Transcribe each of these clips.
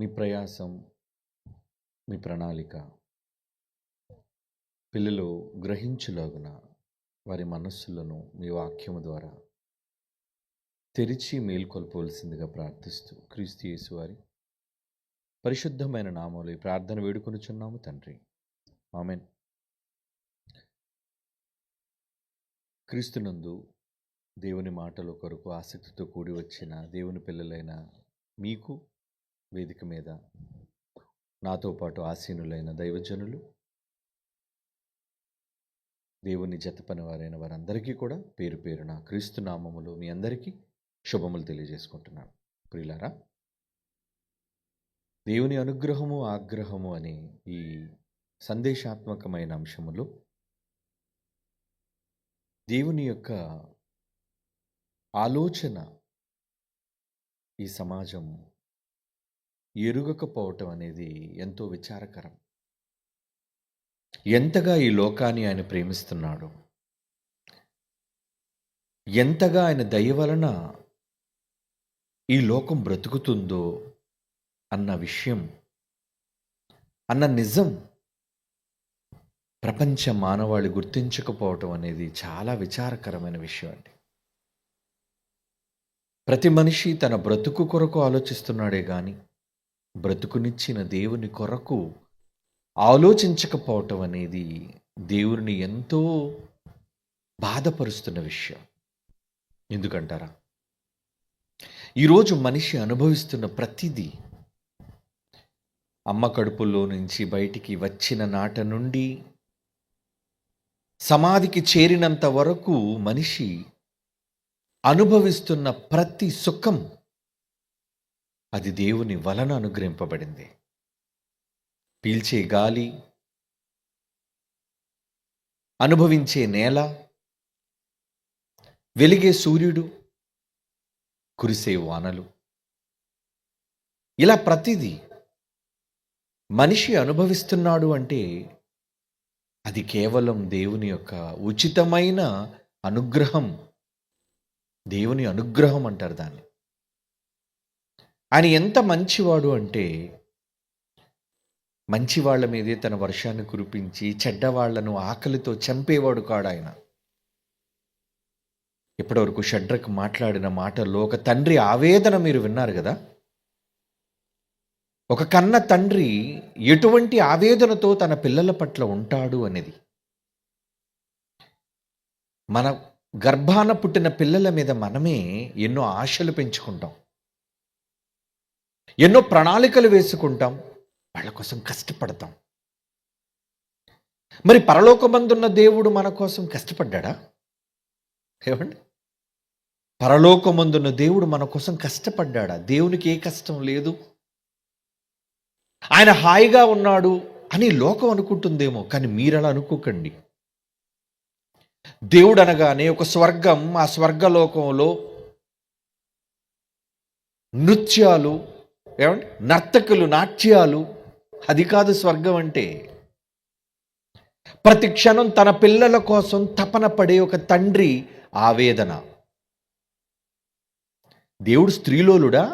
మీ ప్రయాసం, మీ ప్రణాళిక పిల్లలు గ్రహించులాగున వారి మనస్సులను మీ వాక్యము ద్వారా తెరిచి మేల్కొల్పవలసిందిగా ప్రార్థిస్తూ క్రీస్తు యేసు వారి పరిశుద్ధమైన నామములో ఈ ప్రార్థన వేడుకొనుచున్నాము తండ్రి. ఆమేన్. క్రీస్తునందు దేవుని మాటల కొరకు ఆసక్తితో కూడి వచ్చిన దేవుని పిల్లలైన మీకు వేదిక మీద నాతో పాటు ఆసీనులైన దైవజనులు, దేవుని జతపని వారైన వారందరికీ కూడా పేరు పేరున క్రీస్తు నామములో మీ అందరికీ శుభములు తెలియజేసుకుంటున్నాను. ప్రియులారా, దేవుని అనుగ్రహము ఆగ్రహము అనే ఈ సందేశాత్మకమైన అంశములో దేవుని యొక్క ఆలోచన ఈ సమాజం ఎరుగకపోవటం అనేది ఎంతో విచారకరం. ఎంతగా ఈ లోకాన్ని ఆయన ప్రేమిస్తున్నాడు, ఎంతగా ఆయన దయ వలన ఈ లోకం బ్రతుకుతుందో అన్న విషయం, అన్న నిజం ప్రపంచ మానవాళి గుర్తించకపోవటం అనేది చాలా విచారకరమైన విషయం అండి. ప్రతి మనిషి తన బ్రతుకు కొరకు ఆలోచిస్తున్నాడే కానీ బ్రతుకునిచ్చిన దేవుని కొరకు ఆలోచించకపోవటం అనేది దేవుని ఎంతో బాధపరుస్తున్న విషయం. ఎందుకంటారా, ఈరోజు మనిషి అనుభవిస్తున్న ప్రతిదీ అమ్మ కడుపులో నుంచి బయటికి వచ్చిన నాట నుండి సమాధికి చేరినంత వరకు మనిషి అనుభవిస్తున్న ప్రతి సుఖం అది దేవుని వలన అనుగ్రహింపబడింది. పీల్చే గాలి, అనుభవించే నేల, వెలిగే సూర్యుడు, కురిసే వానలు, ఇలా ప్రతిదీ మనిషి అనుభవిస్తున్నాడు అంటే అది కేవలం దేవుని యొక్క ఉచితమైన అనుగ్రహం. దేవుని అనుగ్రహం అంటారు దాన్ని. ఆయన ఎంత మంచివాడు అంటే మంచి వాళ్ళ మీదే తన వర్షాన్ని కురిపించి చెడ్డవాళ్లను ఆకలితో చంపేవాడు కాడు ఆయన. ఇప్పటివరకు షడ్రకు మాట్లాడిన మాటల్లో ఒక తండ్రి ఆవేదన మీరు విన్నారు కదా. ఒక కన్న తండ్రి ఎటువంటి ఆవేదనతో తన పిల్లల పట్ల ఉంటాడు అనేది. మన గర్భాన పుట్టిన పిల్లల మీద మనమే ఎన్నో ఆశలు పెంచుకుంటాం, ఎన్నో ప్రణాళికలు వేసుకుంటాం, వాళ్ళ కోసం కష్టపడతాం. మరి పరలోకమందున్న దేవుడు మన కోసం కష్టపడ్డా? ఏమండి, పరలోకమందున్న దేవుడు మన కోసం కష్టపడ్డా? దేవునికి ఏ కష్టం లేదు, ఆయన హాయిగా ఉన్నాడు అని లోకం అనుకుంటుందేమో, కానీ మీరు అలా అనుకోకండి. దేవుడు అనగానే ఒక స్వర్గం, ఆ స్వర్గలోకంలో నృత్యాలు, ఏమండి, నర్తకులు, నాట్యాలు, అది కాదు స్వర్గం అంటే. ప్రతి క్షణం తన పిల్లల కోసం తపన పడే ఒక తండ్రి ఆవేదన. దేవుడు స్త్రీలోలుడా?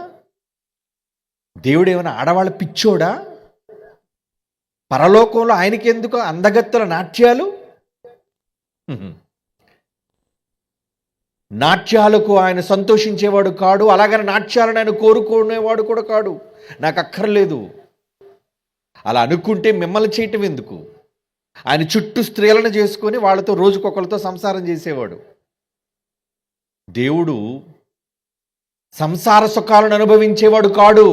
దేవుడు ఏమైనా ఆడవాళ్ళ పిచ్చోడా? పరలోకంలో ఆయనకెందుకు అందగత్తెల నాట్యాలు? నాట్యాలకు ఆయన సంతోషించేవాడు కాడు, అలాగని నాట్యాలను ఆయన కోరుకునేవాడు కూడా కాడు. నాకు అక్కర్లేదు అలా అనుకుంటే మిమ్మల్ని చేయటం ఎందుకు? ఆయన చుట్టూ స్త్రీలను చేసుకొని వాళ్ళతో రోజుకొకరితో సంసారం చేసేవాడు. దేవుడు సంసార సుఖాలను అనుభవించేవాడు కాడు.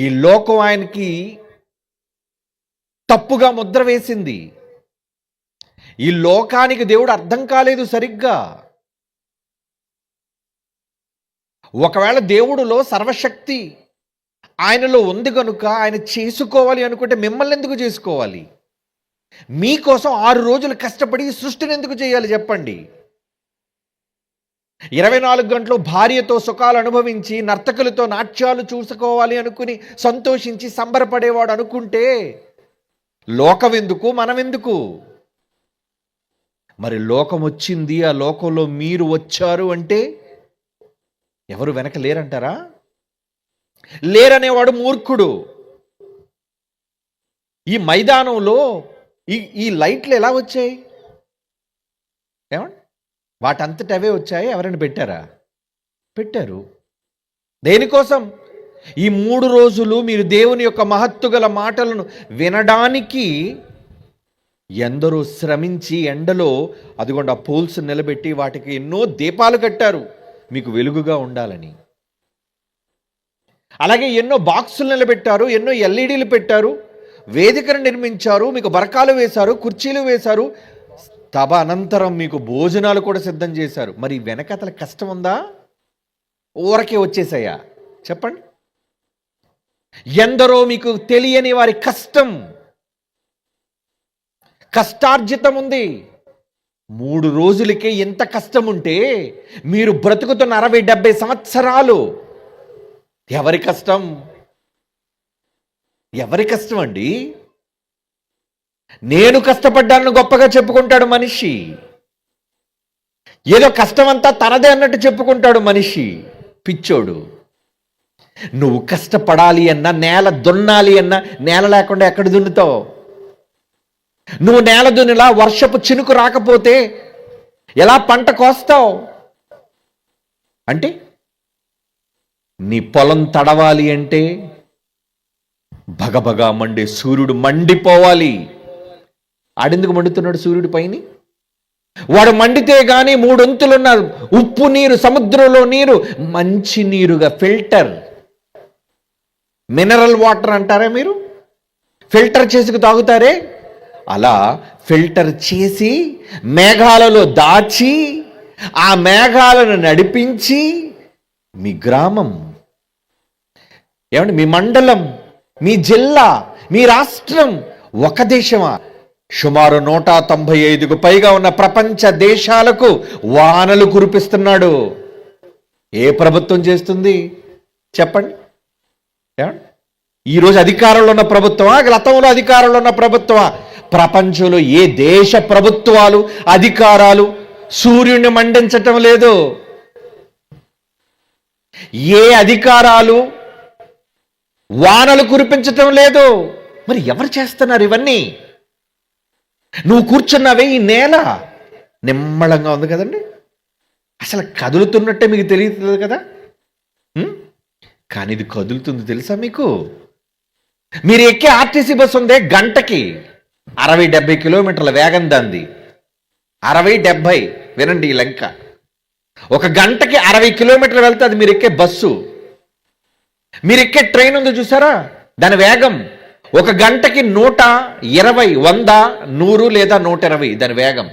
ఈ లోకం ఆయనకి తప్పుగా ముద్ర వేసింది. ఈ లోకానికి దేవుడు అర్థం కాలేదు సరిగ్గా. ఒకవేళ దేవుడిలో సర్వశక్తి ఆయనలో ఉంది కనుక ఆయన చేసుకోవాలి అనుకుంటే మిమ్మల్ని ఎందుకు చేసుకోవాలి? మీకోసం 6 రోజులు కష్టపడి సృష్టిని ఎందుకు చేయాలి చెప్పండి? 24 గంటలు భార్యతో సుఖాలు అనుభవించి నర్తకులతో నాట్యాలు చూసుకోవాలి అనుకుని సంతోషించి సంబరపడేవాడు అనుకుంటే లోకం ఎందుకు, మనం ఎందుకు? మరి లోకం వచ్చింది, ఆ లోకంలో మీరు వచ్చారు అంటే ఎవరు వెనక లేరంటారా? లేరనేవాడు మూర్ఖుడు. ఈ మైదానంలో ఈ లైట్లు ఎలా వచ్చాయి? ఏమండి, వాటంతట అవే వచ్చాయి? ఎవరైనా పెట్టారా? పెట్టారు. దేనికోసం? ఈ 3 రోజులు మీరు దేవుని యొక్క మహత్తు గల మాటలను వినడానికి ఎందరో శ్రమించి ఎండలో అదిగోండి ఆ పోల్స్ నిలబెట్టి వాటికి ఎన్నో దీపాలు కట్టారు మీకు వెలుగుగా ఉండాలని. అలాగే ఎన్నో బాక్సులు నిలబెట్టారు, ఎన్నో ఎల్ఈడీలు పెట్టారు, వేదికను నిర్మించారు, మీకు బరకాలు వేశారు, కుర్చీలు వేశారు, సభ అనంతరం మీకు భోజనాలు కూడా సిద్ధం చేశారు. మరి వెనకతల కష్టం ఉందా? ఊరకే వచ్చేసాయా? చెప్పండి. ఎందరో మీకు తెలియని వారి కష్టార్జితం ఉంది. 3 రోజులకే ఎంత కష్టం ఉంటే మీరు బ్రతుకుతున్న 60-70 సంవత్సరాలు ఎవరి కష్టం? ఎవరి కష్టం అండి? నేను కష్టపడ్డాను గొప్పగా చెప్పుకుంటాడు మనిషి. ఏదో కష్టమంతా తనదే అన్నట్టు చెప్పుకుంటాడు మనిషి, పిచ్చోడు. నువ్వు కష్టపడాలి అన్నా, నేల దున్నాలి అన్నా నేల లేకుండా ఎక్కడ దున్నుతావు? నువ్వు నేల దున్నిలా వర్షపు చినుకు రాకపోతే ఎలా పంట కోస్తావు? అంటే నీ పొలం తడవాలి అంటే భగభగా మండే సూర్యుడు మండిపోవాలి. ఆడెందుకు మండుతున్నాడు సూర్యుడి పైని? వాడు మండితే గాని 3 వంతులున్న ఉప్పు నీరు, సముద్రంలో నీరు మంచి నీరుగా ఫిల్టర్, మినరల్ వాటర్ అంటారా మీరు? ఫిల్టర్ చేసుకు తాగుతారే, అలా ఫిల్టర్ చేసి మేఘాలలో దాచి ఆ మేఘాలను నడిపించి మీ గ్రామం, ఏమండి, మీ మండలం, మీ జిల్లా, మీ రాష్ట్రం, ఒక దేశమా, సుమారు 195కు పైగా ఉన్న ప్రపంచ దేశాలకు వానలు కురిపిస్తున్నాడు. ఏ ప్రభుత్వం చేస్తుంది చెప్పండి? ఈరోజు అధికారంలో ఉన్న ప్రభుత్వమా, గతంలో అధికారంలో ఉన్న ప్రభుత్వమా? ప్రపంచంలో ఏ దేశ ప్రభుత్వాలు, అధికారాలు సూర్యుడిని మండించటం లేదు. ఏ అధికారాలు వానలు కురిపించటం లేదు. మరి ఎవరు చేస్తున్నారు ఇవన్నీ? నువ్వు కూర్చున్నావే ఈ నేల నిమ్మళంగా ఉంది కదండి, అసలు కదులుతున్నట్టే మీకు తెలియదు కదా. కానీ ఇది కదులుతుంది తెలుసా మీకు? మీరు ఎక్కే ఆర్టీసీ బస్సు ఉందే, గంటకి 60-70 కిలోమీటర్ల వేగం దాంది. 60-70, వినండి ఈ లెక్క. ఒక గంటకి 60 కిలోమీటర్లు వెళ్తే అది మీరు ఎక్కే బస్సు. మీరు ఎక్కే ట్రైన్ ఉంది చూసారా, దాని వేగం ఒక గంటకి 120, 100, 100 లేదా 120 దాని వేగం.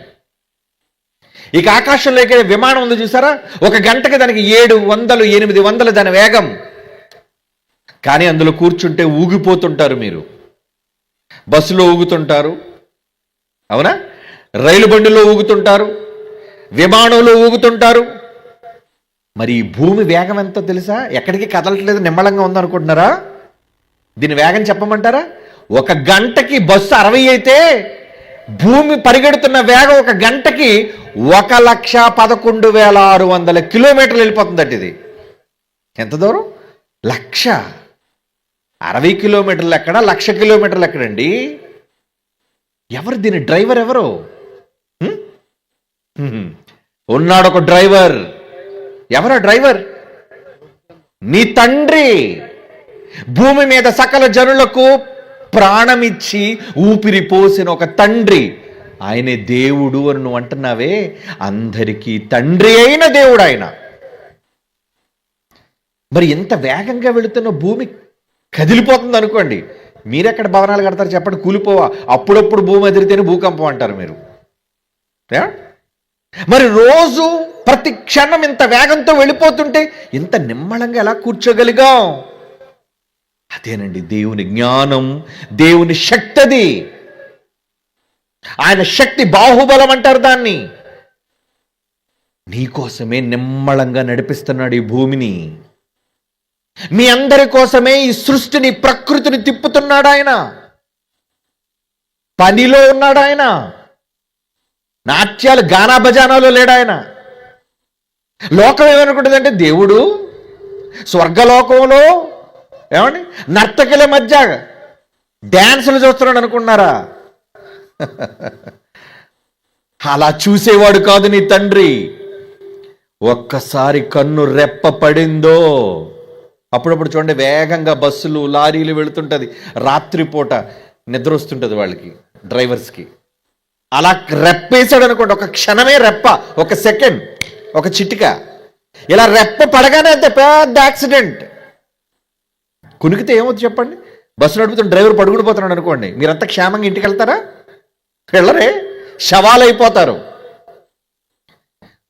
ఇక ఆకాశంలో ఎక్కే విమానం ఉంది చూసారా, ఒక గంటకి దానికి 700, 800 దాని వేగం. కానీ అందులో కూర్చుంటే ఊగిపోతుంటారు మీరు. బస్సులో ఊగుతుంటారు, అవునా? రైలు బండిలో ఊగుతుంటారు, విమానంలో ఊగుతుంటారు. మరి ఈ భూమి వేగం ఎంతో తెలుసా? ఎక్కడికి కదలట్లేదు, నిమ్మళంగా ఉందనుకుంటున్నారా? దీని వేగం చెప్పమంటారా? ఒక గంటకి బస్సు 60 అయితే భూమి పరిగెడుతున్న వేగం ఒక గంటకి 1,11,600 కిలోమీటర్లు వెళ్ళిపోతుందట. ఇది ఎంత దూరం? 1,00,000. 60 కిలోమీటర్లు ఎక్కడ, 1,00,000 కిలోమీటర్లు ఎక్కడండి? ఎవరు దీని డ్రైవర్? ఎవరు ఉన్నాడు? ఒక డ్రైవర్. ఎవరా డ్రైవర్? నీ తండ్రి. భూమి మీద సకల జనులకు ప్రాణమిచ్చి ఊపిరి పోసిన ఒక తండ్రి, ఆయనే దేవుడు అని నువ్వు అంటున్నావే. అందరికీ తండ్రి అయిన దేవుడు ఆయన. మరి ఎంత వేగంగా వెళుతున్న భూమి కదిలిపోతుంది అనుకోండి, మీరెక్కడ భవనాలు కడతారు చెప్పండి? కూలిపోవా? అప్పుడప్పుడు భూమి ఎదిరితేనే భూకంపం అంటారు మీరు. మరి రోజు ప్రతి క్షణం ఇంత వేగంతో వెళ్ళిపోతుంటే ఇంత నిమ్మళంగా ఎలా కూర్చోగలిగాం? అదేనండి దేవుని జ్ఞానం, దేవుని శక్తి. అది ఆయన శక్తి, బాహుబలం అంటారు దాన్ని. నీకోసమే నిమ్మళంగా నడిపిస్తున్నాడు ఈ భూమిని. మీ అందరి కోసమే ఈ సృష్టిని, ప్రకృతిని తిప్పుతున్నాడు ఆయన. పనిలో ఉన్నాడు ఆయన. నాట్యాలు, గానా భజానాలో లేడు ఆయన. లోకం ఏమనుకుంటుందంటే దేవుడు స్వర్గలోకంలో ఏమండి? నర్తకుల మధ్య డ్యాన్సులు చూస్తున్నాడు అనుకున్నారా? అలా చూసేవాడు కాదు నీ తండ్రి. ఒక్కసారి కన్ను రెప్ప పడిందో, అప్పుడప్పుడు చూడండి వేగంగా బస్సులు లారీలు వెళుతుంటుంది, రాత్రిపూట నిద్ర వస్తుంటుంది వాళ్ళకి, డ్రైవర్స్కి. అలా రెప్పేశాడు అనుకోండి, ఒక క్షణమే రెప్ప, ఒక సెకండ్, ఒక చిటిక, ఇలా రెప్ప పడగానే అంతే పెద్ద యాక్సిడెంట్. కునికితే ఏమవుతుంది చెప్పండి? బస్సు నడుపుతున్న డ్రైవర్ పడుకుడిపోతున్నాడు అనుకోండి, మీరంతా క్షేమంగా ఇంటికి వెళ్తారా? వెళ్ళరే, శవాలైపోతారు.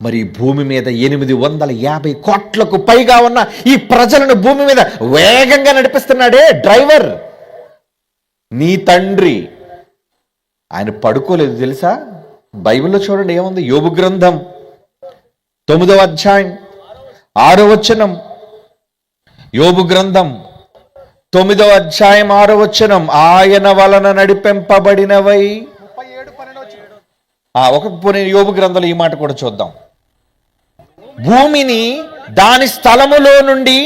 మరి భూమి మీద 850 కోట్లకు పైగా ఉన్న ఈ ప్రజలను భూమి మీద వేగంగా నడిపిస్తున్నాడే డ్రైవర్, నీ తండ్రి. ఆయన పడుకోలేదు తెలుసా? బైబిల్లో చూడండి ఏముంది? యోబు గ్రంథం 9వ అధ్యాయం 6వ వచనం. యోబు గ్రంథం 9వ అధ్యాయం 6వ వచనం. ఆయన వలన నడిపింపబడినవై యోబు గ్రంథంలో ఈ మాట కూడా చూద్దాం. భూమిని దాని స్థలములో నుండి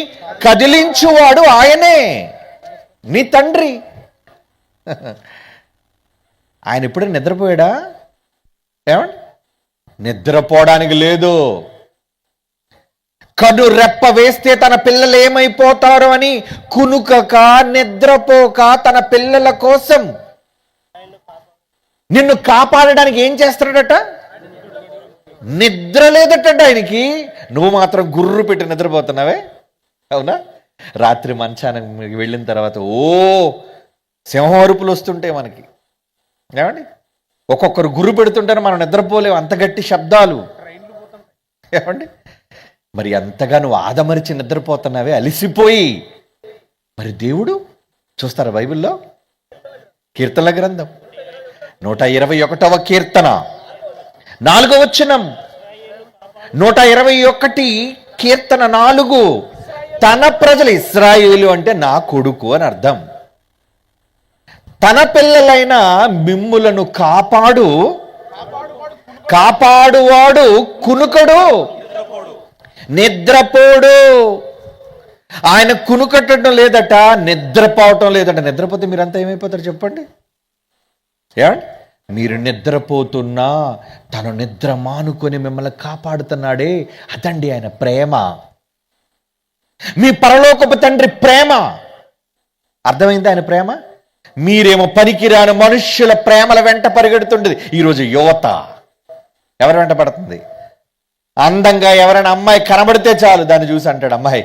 కదిలించువాడు ఆయనే, నీ తండ్రి. ఆయన ఎప్పుడైనా నిద్రపోయాడా? ఏమండి? నిద్రపోవడానికి లేదు. కను రెప్ప వేస్తే తన పిల్లలు ఏమైపోతారో అని కునుకక నిద్రపోక తన పిల్లల కోసం నిన్ను కాపాడడానికి ఏం చేస్తాడట? నిద్ర లేదట ఆయనకి. నువ్వు మాత్రం గుర్రు పెట్టి నిద్రపోతున్నావే, అవునా? రాత్రి మంచానికి వెళ్ళిన తర్వాత సింహరుపులు వస్తుంటాయి మనకి, ఏమండి? ఒక్కొక్కరు గుర్రు పెడుతుంటారు, మనం నిద్రపోలేవు, అంత గట్టి శబ్దాలు, ఏమండి? మరి అంతగా నువ్వు ఆదమరిచి నిద్రపోతున్నావే అలిసిపోయి. మరి దేవుడు చూస్తారా బైబిల్లో? కీర్తనల గ్రంథం 121వ కీర్తన 4వ వచనం. 121 కీర్తన 4. తన ప్రజలు, ఇశ్రాయేలు అంటే నా కొడుకు అని అర్థం. తన పిల్లలైన మిమ్ములను కాపాడువాడు కునుకడు, నిద్రపోడు. ఆయన కునుకట్టడం లేదట, నిద్రపోవటం లేదట. నిద్రపోతే మీరంతా ఏమైపోతారు చెప్పండి? ఏమండి? మీరు నిద్రపోతున్నా తను నిద్ర మానుకొని మిమ్మల్ని కాపాడుతున్నాడే, అదండి ఆయన ప్రేమ. మీ పరలోకపు తండ్రి ప్రేమ. అర్థమైంది ఆయన ప్రేమ? మీరేమో పనికిరాని మనుష్యుల ప్రేమల వెంట పరిగెడుతుండేది. ఈరోజు యువత ఎవరి వెంట పడుతుంది? అందంగా ఎవరైనా అమ్మాయి కనబడితే చాలు, దాన్ని చూసి అంటాడు, అమ్మాయి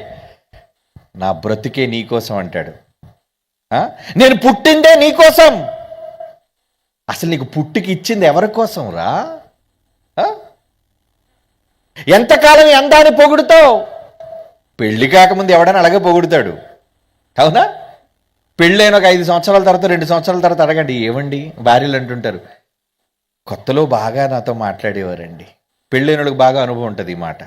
నా బ్రతికే నీకోసం అంటాడు. నేను పుట్టిందే నీకోసం. అసలు నీకు పుట్టికి ఇచ్చింది ఎవరి కోసం రా? ఎంతకాలం ఈ అందాన్ని పొగుడుతావు? పెళ్లి కాకముందు ఎవడైనా అలాగే పొగుడుతాడు, అవునా? పెళ్ళైన ఒక 5 సంవత్సరాల తర్వాత 2 సంవత్సరాల తర్వాత అడగండి, ఏమండి భార్యలు అంటుంటారు, కొత్తలో బాగా నాతో మాట్లాడేవారండి. పెళ్ళైన వాళ్ళకి బాగా అనుభవం ఉంటుంది ఈ మాట,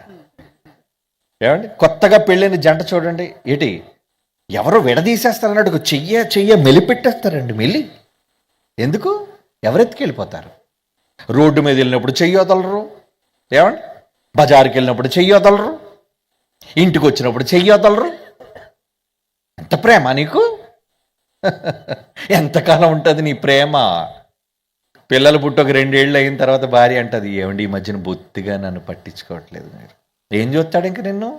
ఏమండి? కొత్తగా పెళ్ళైన జంట చూడండి, ఏంటి ఎవరో విడదీసేస్తారన్నట్టు చెయ్య మెలిపెట్టేస్తారండి. మెల్లి ఎందుకు? ఎవరెత్తుకెళ్ళిపోతారు. రోడ్డు మీద వెళ్ళినప్పుడు చెయ్యి వదలరు, ఏమండి? బజారుకి వెళ్ళినప్పుడు చెయ్యి వదలరు, ఇంటికి వచ్చినప్పుడు చెయ్యి వదలరు. ఎంత ప్రేమ నీకు? ఎంతకాలం ఉంటుంది నీ ప్రేమ? పిల్లలు పుట్టి ఒక 2 ఏళ్ళు అయిన తర్వాత భార్య అంటది, ఏమండి ఈ మధ్యన బొత్తిగా నన్ను పట్టించుకోవట్లేదు, మీరు ఏం చూస్తాడు ఇంక నిన్ను?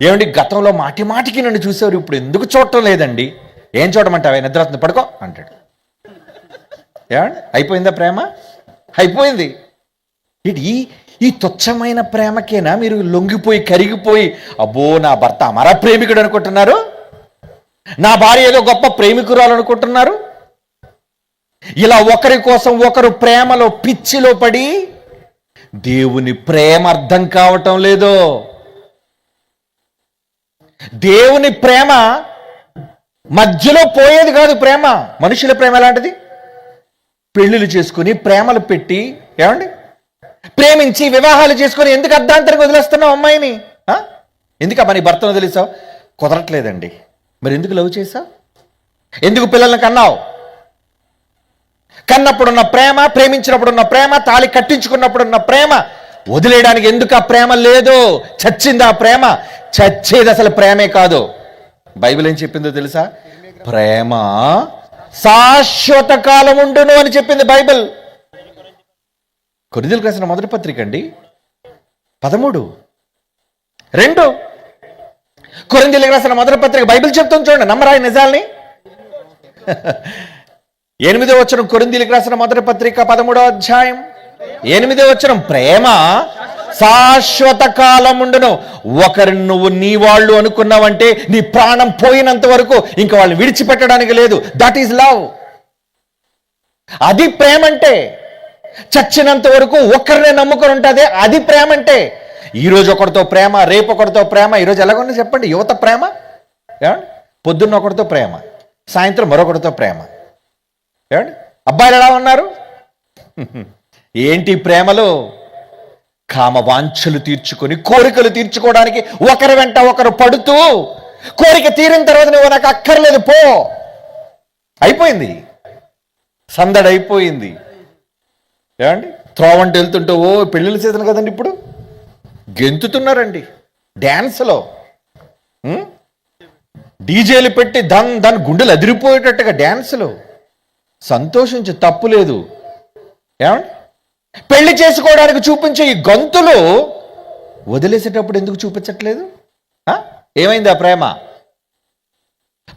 ఏమండి గతంలో మాటికి నన్ను చూసేవారు, ఇప్పుడు ఎందుకు చూడటం లేదండి? ఏం చూడమంటావా? నిద్రస్తుంది, పడుకో అంటాడు. ఏమండి? అయిపోయిందా ప్రేమ? అయిపోయింది. ఈ తుచ్చమైన ప్రేమకేనా మీరు లొంగిపోయి కరిగిపోయి, అబ్బో నా భర్త అమర ప్రేమికుడు అనుకుంటున్నారు, నా భార్య ఏదో గొప్ప ప్రేమికురాలు అనుకుంటున్నారు? ఇలా ఒకరి కోసం ఒకరు ప్రేమలో పిచ్చిలో పడి దేవుని ప్రేమ అర్థం కావటం లేదు. దేవుని ప్రేమ మధ్యలో పోయేది కాదు. ప్రేమ, మనుషుల ప్రేమ ఎలాంటిది? పెళ్లిళ్ళు చేసుకుని ప్రేమలు పెట్టి, ఏమండి, ప్రేమించి వివాహాలు చేసుకుని ఎందుకు అర్ధాంతరంగా వదిలేస్తున్నావు అమ్మాయిని? ఎందుకమ్మా నీ భర్తను వదిలేసావు? కుదరట్లేదండి. మరి ఎందుకు లవ్ చేసావు? ఎందుకు పిల్లల్ని కన్నావు? కన్నప్పుడున్న ప్రేమ, ప్రేమించినప్పుడున్న ప్రేమ, తాళి కట్టించుకున్నప్పుడున్న ప్రేమ వదిలేయడానికి ఎందుకు ఆ ప్రేమ లేదు? చచ్చింది ఆ ప్రేమ. చచ్చేది అసలు ప్రేమే కాదు. బైబిల్ ఏం చెప్పిందో తెలుసా? ప్రేమ శాశ్వత కాలం ఉండును అని చెప్పింది బైబిల్. కొరింథీయులకు రాసిన మొదటి పత్రిక అండి 13:2. కొరింథీయులకు రాసిన మొదటి పత్రిక బైబిల్ చెప్తుంది చూడండి, నమ్మరా ఈ నిజాల్ని? 8వ వచనం, కొరింథీయులకు రాసిన మొదటి పత్రిక 13వ అధ్యాయం 8వ వచనం, ప్రేమ శాశ్వత కాలం ఉండును. ఒకరిని నువ్వు నీ వాళ్ళు అనుకున్నావంటే నీ ప్రాణం పోయినంత వరకు ఇంకా వాళ్ళని విడిచిపెట్టడానికి లేదు. That is love. అది ప్రేమ అంటే. చచ్చినంత వరకు ఒకరినే నమ్ముకొని ఉంటుంది, అది ప్రేమ అంటే. ఈరోజు ఒకరితో ప్రేమ, రేపు ఒకరితో ప్రేమ. ఈరోజు ఎలాగొన్నా చెప్పండి, యువత ప్రేమ. ఏమండి? పొద్దున్న ఒకరితో ప్రేమ, సాయంత్రం మరొకరితో ప్రేమ. ఏమండి? అబ్బాయిలు ఎలా ఉన్నారు? ఏంటి ప్రేమలు? కామ వాంఛలు తీర్చుకొని, కోరికలు తీర్చుకోవడానికి ఒకరి వెంట ఒకరు పడుతూ, కోరిక తీరిన తర్వాత నువ్వు నాకు అక్కర్లేదు పో, అయిపోయింది, సందడి అయిపోయింది. ఏమండి? త్రోవంట వెళ్తుంటే ఓ పెళ్ళిళ్ళ సీజన్ కదండి ఇప్పుడు, గెంతుతున్నారండి డ్యాన్స్లో, డీజేలు పెట్టి దాని గుండెలు అదిరిపోయేటట్టుగా డ్యాన్సులు. సంతోషించి తప్పు లేదు. ఏమండి? పెళ్లి చేసుకోవడానికి చూపించే ఈ గంతులు వదిలేసేటప్పుడు ఎందుకు చూపించట్లేదు? ఏమైంది ఆ ప్రేమ?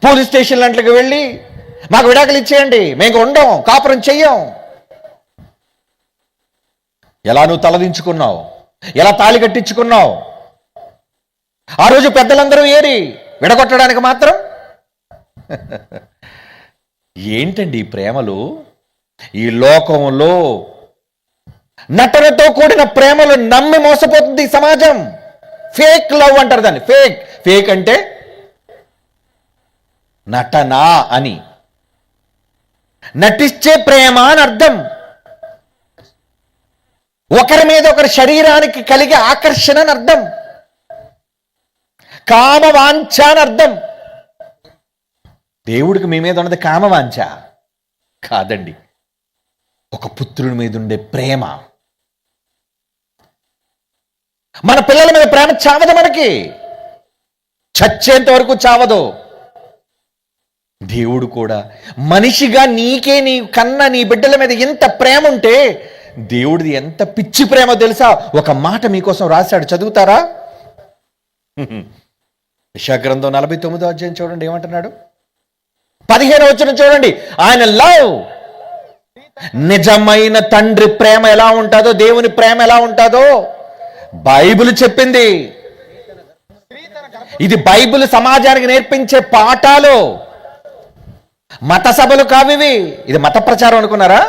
పోలీస్ స్టేషన్ లాంటికి వెళ్ళి మాకు విడాకులు ఇచ్చేయండి, మేము ఉండం, కాపురం చెయ్యం. ఎలా నువ్వు తలదించుకున్నావు, ఎలా తాళి కట్టించుకున్నావు? ఆ రోజు పెద్దలందరూ ఏరి విడగొట్టడానికి మాత్రం. ఏంటండి ఈ ప్రేమలు? ఈ లోకంలో నటనతో కూడిన ప్రేమలు నమ్మి మోసపోతుంది ఈ సమాజం. ఫేక్ లవ్ అంటారు దాన్ని. ఫేక్ అంటే నటన అని, నటించే ప్రేమ అని అర్థం. ఒకరి మీద ఒకరి శరీరానికి కలిగే ఆకర్షణ అని అర్థం. కామవాంఛ అని అర్థం. దేవుడికి మీ మీద ఉన్నది కామవాంఛ కాదండి, ఒక పుత్రుడి మీద ఉండే ప్రేమ. మన పిల్లల మీద ప్రేమ చావదు, మనకి చచ్చేంత వరకు చావదు. దేవుడు కూడా మనిషిగా నీకే, నీ కన్న నీ బిడ్డల మీద ఎంత ప్రేమ ఉంటే దేవుడిది ఎంత పిచ్చి ప్రేమ తెలుసా? ఒక మాట మీకోసం రాశాడు, చదువుతారా? యెషయా గ్రంథం 49వ అధ్యాయం చూడండి, ఏమంటున్నాడు? 15వ వచనం చూడండి. ఆయన లవ్, నిజమైన తండ్రి ప్రేమ ఎలా ఉంటుందో, దేవుని ప్రేమ ఎలా ఉంటుందో బైబిల్ చెప్పింది. ఇది బైబిల్ సమాజానికి నేర్పించే పాఠాలు, మత సభలు కావివి. ఇది మత ప్రచారం అనుకున్నారా?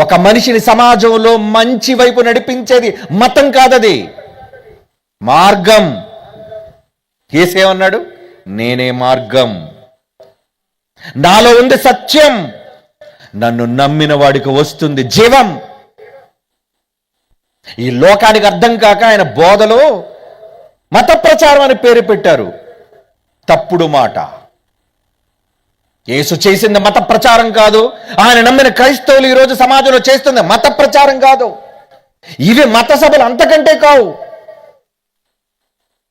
ఒక మనిషిని సమాజంలో మంచి వైపు నడిపించేది మతం కాదది, మార్గం. యేసేమన్నాడు? నేనే మార్గం, నాలో ఉంది సత్యం, నన్ను నమ్మిన వాడికి వస్తుంది జీవం. ఈ లోకానికి అర్థం కాక ఆయన బోధలో మత ప్రచారం అని పేరు పెట్టారు. తప్పుడు మాట. యేసు చేసింది మత ప్రచారం కాదు. ఆయన నమ్మిన క్రైస్తవులు ఈరోజు సమాజంలో చేస్తుంది మత ప్రచారం కాదు. ఇవి మత సభలు అంతకంటే కావు.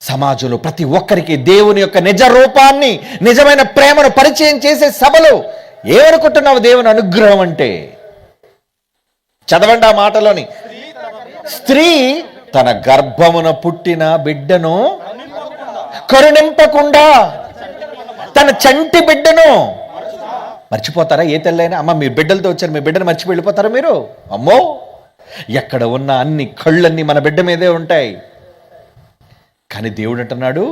సమాజంలో ప్రతి ఒక్కరికి దేవుని యొక్క నిజ రూపాన్ని, నిజమైన ప్రేమను పరిచయం చేసే సభలు. ఏమనుకుంటున్నావు దేవుని అనుగ్రహం అంటే? చదవండి ఆ మాటలోని. స్త్రీ తన గర్భమున పుట్టిన బిడ్డను కరుణింపకుండా, తన చంటి బిడ్డను మర్చిపోతారా? ఏ తల్లైనా, అమ్మ మీ బిడ్డలతో వచ్చారు, మీ బిడ్డను మర్చిపోయి వెళ్ళిపోతారా మీరు? అమ్మో, ఎక్కడ ఉన్న అన్ని కళ్ళన్నీ మన బిడ్డ మీదే ఉంటాయి. కానీ దేవుడు అంటున్నాడు,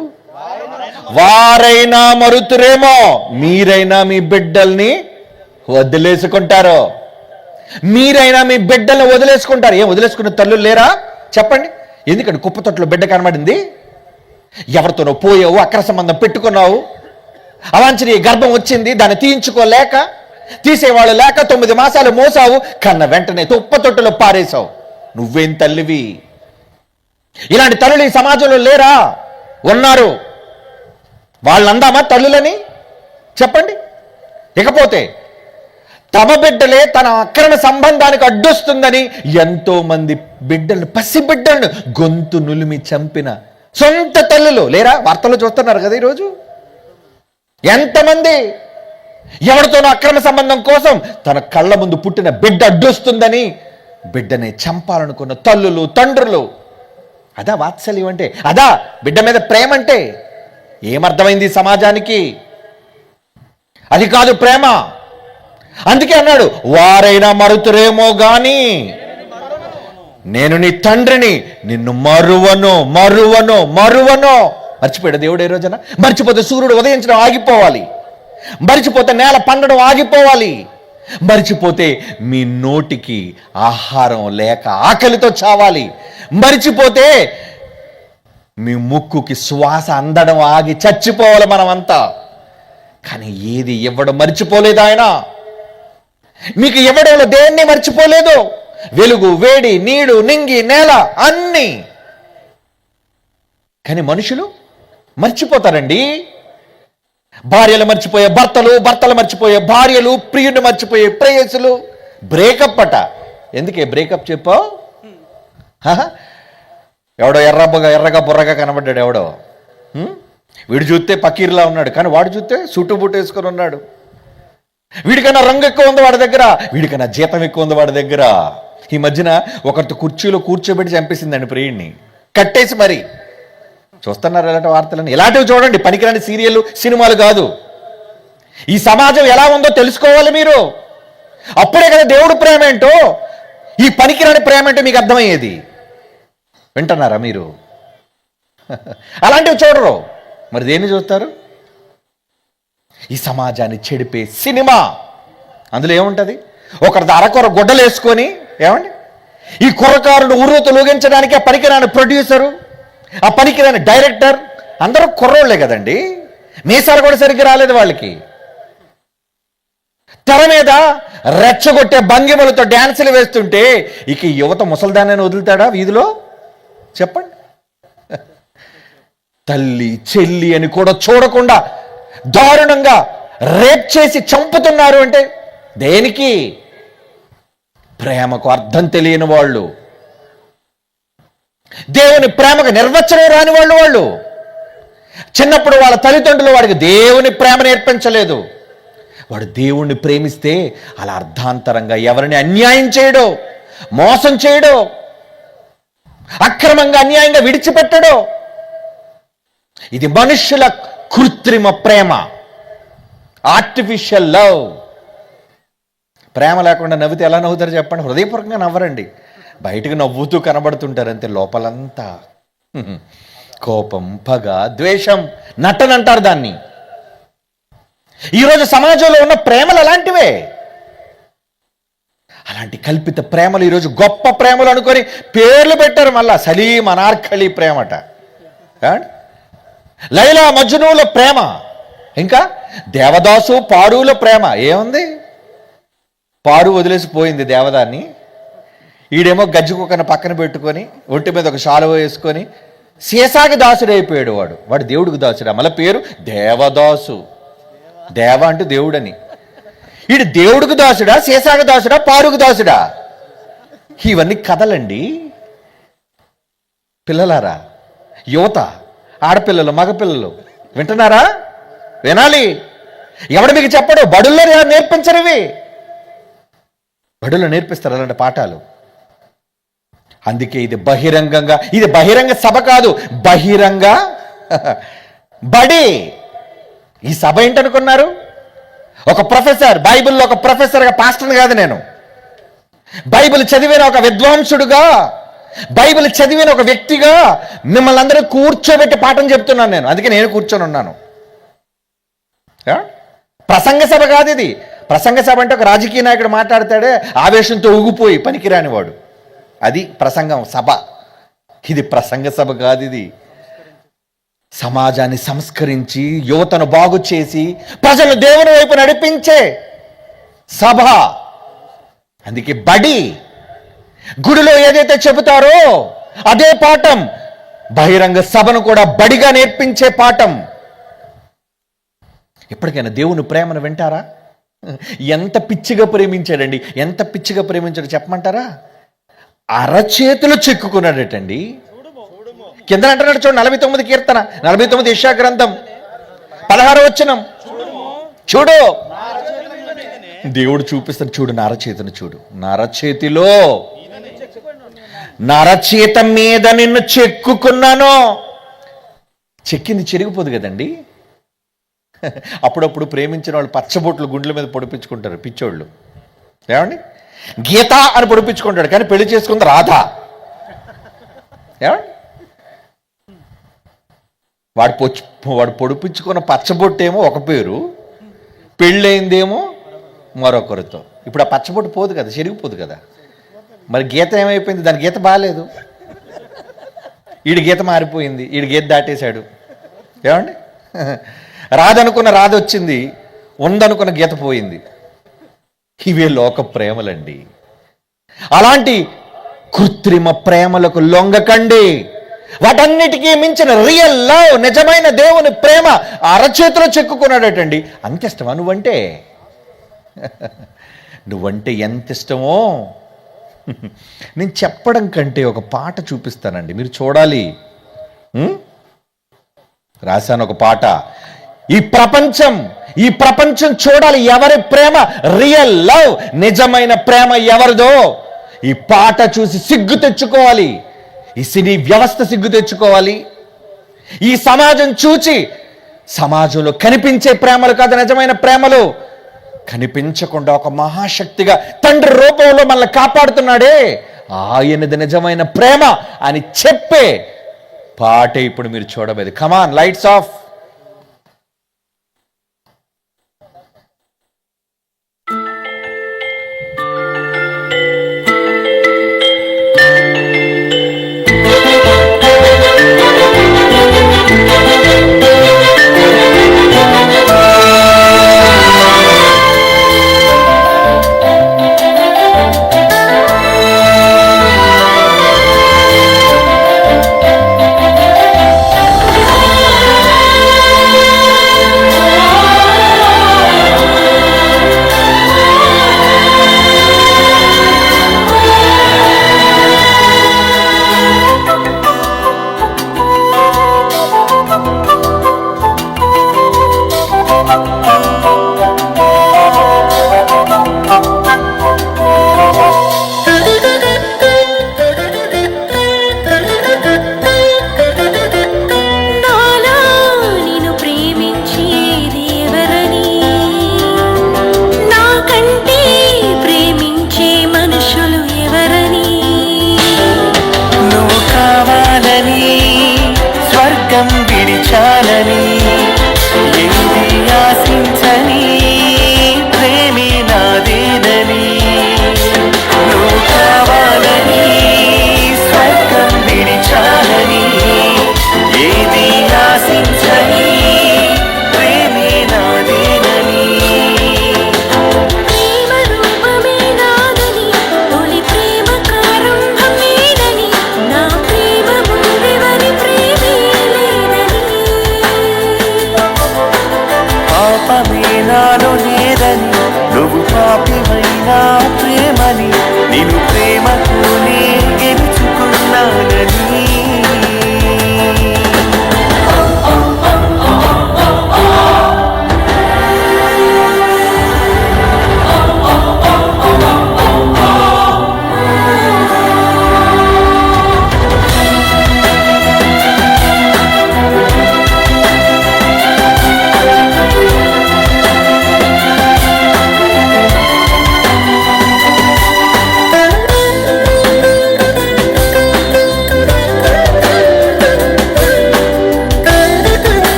వారైనా మరుతురేమో, మీరైనా మీ బిడ్డల్ని వదిలేసుకుంటారు. మీరైనా మీ బిడ్డల్ని వదిలేసుకుంటారు. ఏం వదిలేసుకున్న తల్లులు లేరా చెప్పండి? ఎందుకంటే కుప్పతొట్లో బిడ్డ కనబడింది, ఎవరితోనో పోయావు, అక్ర సంబంధం పెట్టుకున్నావు, అవాంఛనీయ గర్భం వచ్చింది, దాన్ని తీయించుకోలేక, తీసేవాళ్ళు లేక 9 మాసాలు మోసావు, కన్న వెంటనే కుప్పతొట్టులో పారేశావు. నువ్వేం తల్లివి? ఇలాంటి తల్లులు ఈ సమాజంలో లేరా? ఉన్నారు. వాళ్ళందామా తల్లులని చెప్పండి? ఇకపోతే తమ బిడ్డలే తన అక్రమ సంబంధానికి అడ్డొస్తుందని ఎంతో మంది బిడ్డలను, పసి బిడ్డలను గొంతు నులిమి చంపిన సొంత తల్లులు లేరా? వార్తల్లో చూస్తున్నారు కదా ఈరోజు. ఎంతమంది ఎవరితోనో అక్రమ సంబంధం కోసం తన కళ్ళ ముందు పుట్టిన బిడ్డ అడ్డొస్తుందని బిడ్డని చంపాలనుకున్న తల్లులు, తండ్రులు. అదా వాత్సల్యం అంటే? అదా బిడ్డ మీద ప్రేమ అంటే? ఏమర్థమైంది సమాజానికి? అది కాదు ప్రేమ. అందుకే అన్నాడు, వారైనా మరుతురేమో గాని నేను నీ తండ్రిని నిన్ను మరువను మరువను మరువను. మర్చిపోయాడు దేవుడు ఏ రోజున? మర్చిపోతే సూర్యుడు ఉదయించడం ఆగిపోవాలి, మర్చిపోతే నేల పండడం ఆగిపోవాలి, మర్చిపోతే మీ నోటికి ఆహారం లేక ఆకలితో చావాలి, మర్చిపోతే మీ ముక్కుకి శ్వాస అందడం ఆగి చచ్చిపోవాలి మనమంతా. కానీ ఏది ఇవ్వడం మర్చిపోలేదు ఆయన. మీకు ఇవ్వడంలో దేన్ని మర్చిపోలేదు. వెలుగు, వేడి, నీడు, నింగి, నేల అన్నీ. కానీ మనుషులు మర్చిపోతారండి. భార్యలు మర్చిపోయే భర్తలు, భర్తలు మర్చిపోయే భార్యలు, ప్రియుడిని మర్చిపోయే ప్రేయసులు. బ్రేకప్ అట. ఎందుకే బ్రేకప్ చెప్పావు? ఎవడో ఎర్రగా బుర్రగా కనబడ్డాడు ఎవడో. వీడు చూస్తే పకీర్లా ఉన్నాడు, కానీ వాడు చూస్తే సుట్టు బుట్టు వేసుకొని ఉన్నాడు. వీడికన్నా రంగు ఎక్కువ ఉంది వాడి దగ్గర, వీడికన్నా జీతం ఎక్కువ ఉంది వాడి దగ్గర. ఈ మధ్యన ఒకరితో కుర్చీలో కూర్చోబెట్టి చంపేసిందండి ప్రియుడిని, కట్టేసి మరి. చూస్తున్నారు ఇలాంటి వార్తలని? ఇలాంటివి చూడండి, పనికిరాని సీరియల్ సినిమాలు కాదు. ఈ సమాజం ఎలా ఉందో తెలుసుకోవాలి మీరు. అప్పుడే కదా దేవుడు ప్రేమ ఏంటో, ఈ పనికిరాని ప్రేమ ఏంటో మీకు అర్థమయ్యేది. వింటున్నారా మీరు? అలాంటివి చూడరు, మరి దేన్ని చూస్తారు? ఈ సమాజాన్ని చెడిపే సినిమా. అందులో ఏముంటుంది? ఒకరిది అరకొర గుడ్డలు వేసుకొని, ఏమండి ఈ కుర్రకారుడు ఉర్రూత లూగించడానికి ఆ పనికిరాని ప్రొడ్యూసరు, ఆ పనికిరాని డైరెక్టర్ అందరూ కుర్రోళ్లే కదండి. మీసాలు కూడా సరిగ్గా రాలేదు వాళ్ళకి. తెర మీద రెచ్చగొట్టే భంగిమలతో డ్యాన్సులు వేస్తుంటే ఇక యువత ముసల్దాన్ని వదులుతాడా వీధిలో? చెప్పండి. తల్లి చెల్లి అని కూడా చూడకుండా దారుణంగా రేప్ చేసి చంపుతున్నారు అంటే దేనికి? ప్రేమకు అర్థం తెలియని వాళ్ళు, దేవుని ప్రేమకు నిర్వచనం రాని వాళ్ళు. చిన్నప్పుడు వాళ్ళ తల్లిదండ్రులు వాడికి దేవుని ప్రేమ నేర్పించలేదు. వాడు దేవుణ్ణి ప్రేమిస్తే అలా అర్థాంతరంగా ఎవరిని అన్యాయం చేయడో, మోసం చేయడో, అక్రమంగా అన్యాయంగా విడిచిపెట్టడో. ఇది మనుష్యుల కృత్రిమ ప్రేమ, ఆర్టిఫిషియల్ లవ్. ప్రేమ లేకుండా నవ్వితే ఎలా నవ్వుతారు చెప్పండి? హృదయపూర్వకంగా నవ్వరండి, బయటకు నవ్వుతూ కనబడుతుంటారు అంతే. లోపలంతా కోపం, పగ, ద్వేషం, నటన అంటారు దాన్ని. ఈరోజు సమాజంలో ఉన్న ప్రేమలు అలాంటివే. అలాంటి కల్పిత ప్రేమలు ఈరోజు గొప్ప ప్రేమలు అనుకొని పేర్లు పెట్టారు. మళ్ళా సలీం అనార్కలి ప్రేమట, లైలా మజ్నూల ప్రేమ, ఇంకా దేవదాసు పారుల ప్రేమ. ఏముంది? పారు వదిలేసిపోయింది దేవదాన్ని. ఈడేమో గజ్జి కుక్కను పక్కన పెట్టుకొని ఒంటి మీద ఒక శాలువ వేసుకొని సీసాకి దాసుడు అయిపోయాడు. వాడు దేవుడికి దాసుడా? మళ్ళీ పేరు దేవదాసు. దేవ అంటే దేవుడని. ఈడు దేవుడికి దాసుడా, సీసాకి దాసుడా, పారుకు దాసుడా? ఇవన్నీ కథలండి. పిల్లలారా, యువత, ఆడపిల్లలు, మగపిల్లలు వింటున్నారా? వినాలి. ఎవడు మీకు చెప్పడు? బడుల్లో నేర్పించరు. ఇవి బడుల్లో నేర్పిస్తారు అలాంటి పాఠాలు. అందుకే ఇది బహిరంగంగా, ఇది బహిరంగ సభ కాదు, బహిరంగ బడి. ఈ సభ ఏంటనుకున్నారు? ఒక ప్రొఫెసర్, బైబిల్లో ఒక ప్రొఫెసర్గా, పాస్టర్ని కాదు నేను, బైబిల్ చదివిన ఒక విద్వాంసుడుగా, బైబిల్ చదివిన ఒక వ్యక్తిగా మిమ్మల్ని అందరూ కూర్చోబెట్టి పాఠం చెప్తున్నాను నేను. అందుకే నేను కూర్చొని ఉన్నాను. ప్రసంగ సభ కాదు ఇది. ప్రసంగ సభ అంటే ఒక రాజకీయ నాయకుడు మాట్లాడతాడే ఆవేశంతో ఊగిపోయి పనికిరాని వాడు, అది ప్రసంగం సభ. ఇది ప్రసంగ సభ కాదు. ఇది సమాజాన్ని సంస్కరించి యువతను బాగు చేసి ప్రజలు దేవుని వైపు నడిపించే సభ. అందుకే బడి. గుడిలో ఏదైతే చెబుతారో అదే పాఠం బహిరంగ సభను కూడా బడిగా నేర్పించే పాఠం. ఎప్పటికైనా దేవుని ప్రేమను వింటారా? ఎంత పిచ్చిగా ప్రేమించాడండి, ఎంత పిచ్చిగా ప్రేమించాడు చెప్పమంటారా? అరచేతులు చెక్కుకున్నాడటండి. కింద అంటున్నాడు చూడు, 49 కీర్తన, 49 యెషయా గ్రంథం 16వ వచనం. చూడు, దేవుడు చూపిస్తాడు. చూడు, నరచేతిని చూడు, నరచేతిలో, నరచేత మీద నిన్ను చెక్కుకున్నాను. చెక్కింది చెరిగిపోదు కదండి. అప్పుడప్పుడు ప్రేమించిన వాళ్ళు పచ్చబొట్లు గుండెల మీద పొడిపించుకుంటారు పిచ్చోళ్ళు. ఏమండి, గీత అని పొడిపించుకుంటాడు, కానీ పెళ్లి చేసుకుంది రాధ. ఏమండి, వాడు పొడిపించుకున్న పచ్చబొట్టేమో ఒక పేరు, పెళ్ళయిందేమో మరొకరితో. ఇప్పుడు ఆ పచ్చబొట్టు పోదు కదా, చెరిగిపోదు కదా. మరి గీత ఏమైపోయింది? దాని గీత బాగాలేదు, ఈడి గీత మారిపోయింది, ఈడి గీత దాటేశాడు. ఏమండి, రాదనుకున్న రాధ వచ్చింది, ఉందనుకున్న గీత పోయింది. ఇవే లోక ప్రేమలండి. అలాంటి కృత్రిమ ప్రేమలకు లొంగకండి. వాటన్నిటికీ మించిన రియల్ లవ్, నిజమైన దేవుని ప్రేమ అరచేతిలో చెక్కుకున్నాడటండి. అంత ఇష్టమా నువ్వంటే? నువ్వంటే ఎంత ఇష్టమో నేను చెప్పడం కంటే ఒక పాట చూపిస్తానండి, మీరు చూడాలి. రాశాను ఒక పాట. ఈ ప్రపంచం చూడాలి ఎవరి ప్రేమ రియల్ లవ్, నిజమైన ప్రేమ ఎవరిదో. ఈ పాట చూసి సిగ్గు తెచ్చుకోవాలి, ఈ సినీ వ్యవస్థ సిగ్గు తెచ్చుకోవాలి. ఈ సమాజం చూచి, సమాజంలో కనిపించే ప్రేమలు కాదు నిజమైన ప్రేమలు, కనిపించకుండా ఒక మహాశక్తిగా తండ్రి రూపంలో మనల్ని కాపాడుతున్నాడే, ఆయనది నిజమైన ప్రేమ అని చెప్పే పాటే ఇప్పుడు మీరు చూడబోయేది. కమాన్, లైట్స్ ఆఫ్.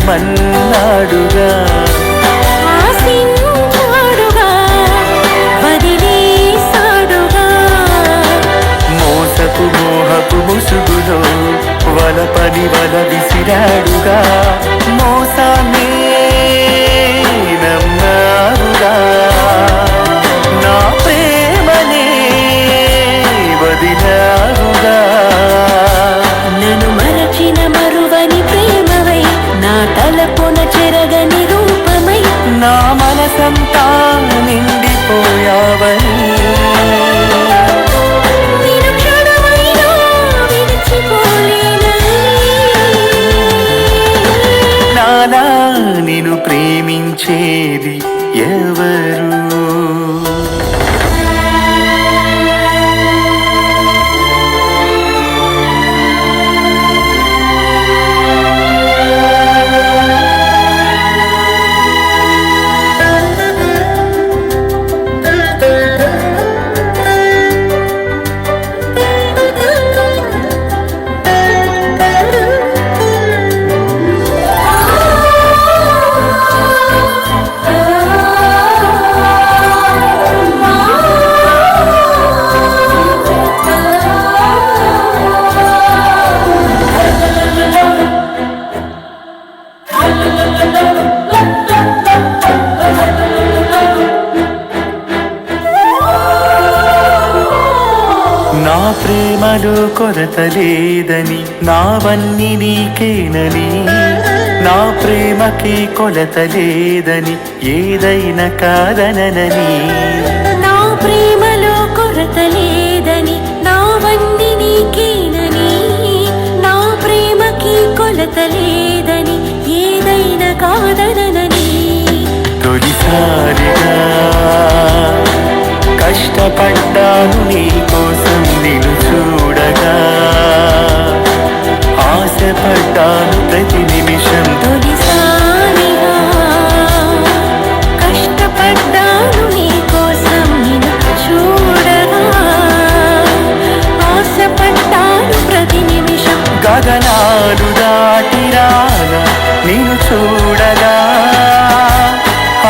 మన్నాడుగా ఆసించాడుగా వదిలేసాడుగా మోసపు మోహపు అని వల విసిరాడుగా, మోసాన్నే నమ్మావుగా, నా ప్రేమనే వదిలావుగా. నన్ను మరచిన మరువని ప్రేమవై, నా తలపున చెరగని రూపమై, నా మనసంతా నిండిపోయావని. నాలా నిన్ను ప్రేమించేది ఎవరు? నా ప్రేమలో కొరత లేదని, నావన్నీ నీకేనని, నా ప్రేమకి కొలత లేదని, ఏదైనా కాదనని. నా ప్రేమలో కొరత లేదని, నావన్నీ నీకేనని, నా ప్రేమకి కొలత లేదని, ఏదైనా కాదనని. తొలిసారిగా కష్టపడ్డాను నీ కోసం నిన్ను చూడగా, ఆశపడ్డాను ప్రతి నిమిషం. తొలిసారిగా కష్టపడ్డాను నీ కోసం నిన్ను చూడగా, ఆశపడ్డాను ప్రతి నిమిషం. గగనాలు దాటిరాగా నిన్ను చూడగా,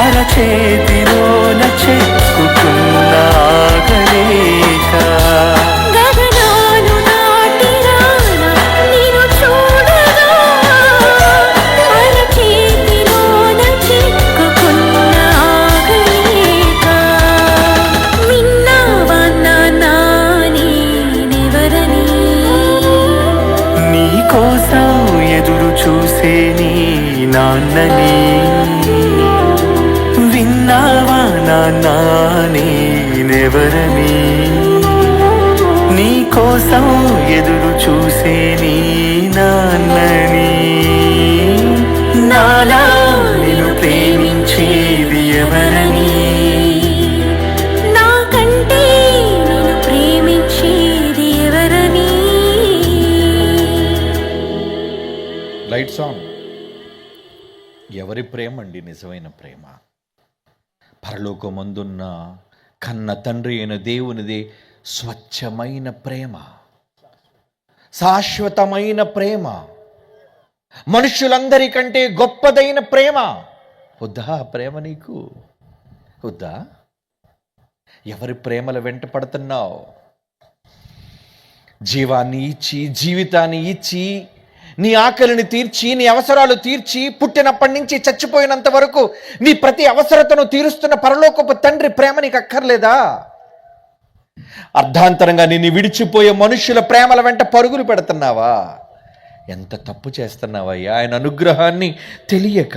అరచేతిలోన చెక్కుకున్న ఆగలేక. గగనాలు దాటిరానా నిన్ను చూడగా, అరచేతిలోన చెక్కుకున్న ఆగలేక. విన్నావా నాన్నా నేనెవరని, నీ కోసం ఎదురు చూసే నీ నాన్నని. విన్నావా నాన్నా నేనెవరని, నీ కోసం ఎదురు చూసే నీ నాన్నని. నాలా నిన్ను ప్రేమించేది ఎవరని, నాకంటే నిన్ను ప్రేమించేది ఎవరని. Light song. ఎవరి ప్రేమ అండి నిజమైన ప్రేమ? పరలోకమందున్న కన్న తండ్రి అయిన దేవునిది స్వచ్ఛమైన ప్రేమ, శాశ్వతమైన ప్రేమ, మనుషులందరికంటే గొప్పదైన ప్రేమ. వద్దా ఆ ప్రేమ నీకు? వద్దా? ఎవరి ప్రేమల వెంట పడుతున్నావు? జీవాన్ని ఇచ్చి, జీవితాన్ని ఇచ్చి, నీ ఆకలిని తీర్చి, నీ అవసరాలు తీర్చి, పుట్టినప్పటి నుంచి చచ్చిపోయినంత వరకు నీ ప్రతి అవసరతను తీరుస్తున్న పరలోకపు తండ్రి ప్రేమ నీకు అక్కర్లేదా? అర్ధాంతరంగా నిన్ను విడిచిపోయే మనుషుల ప్రేమల వెంట పరుగులు పెడుతున్నావా? ఎంత తప్పు చేస్తున్నావయ్యా? ఆయన అనుగ్రహాన్ని తెలియక.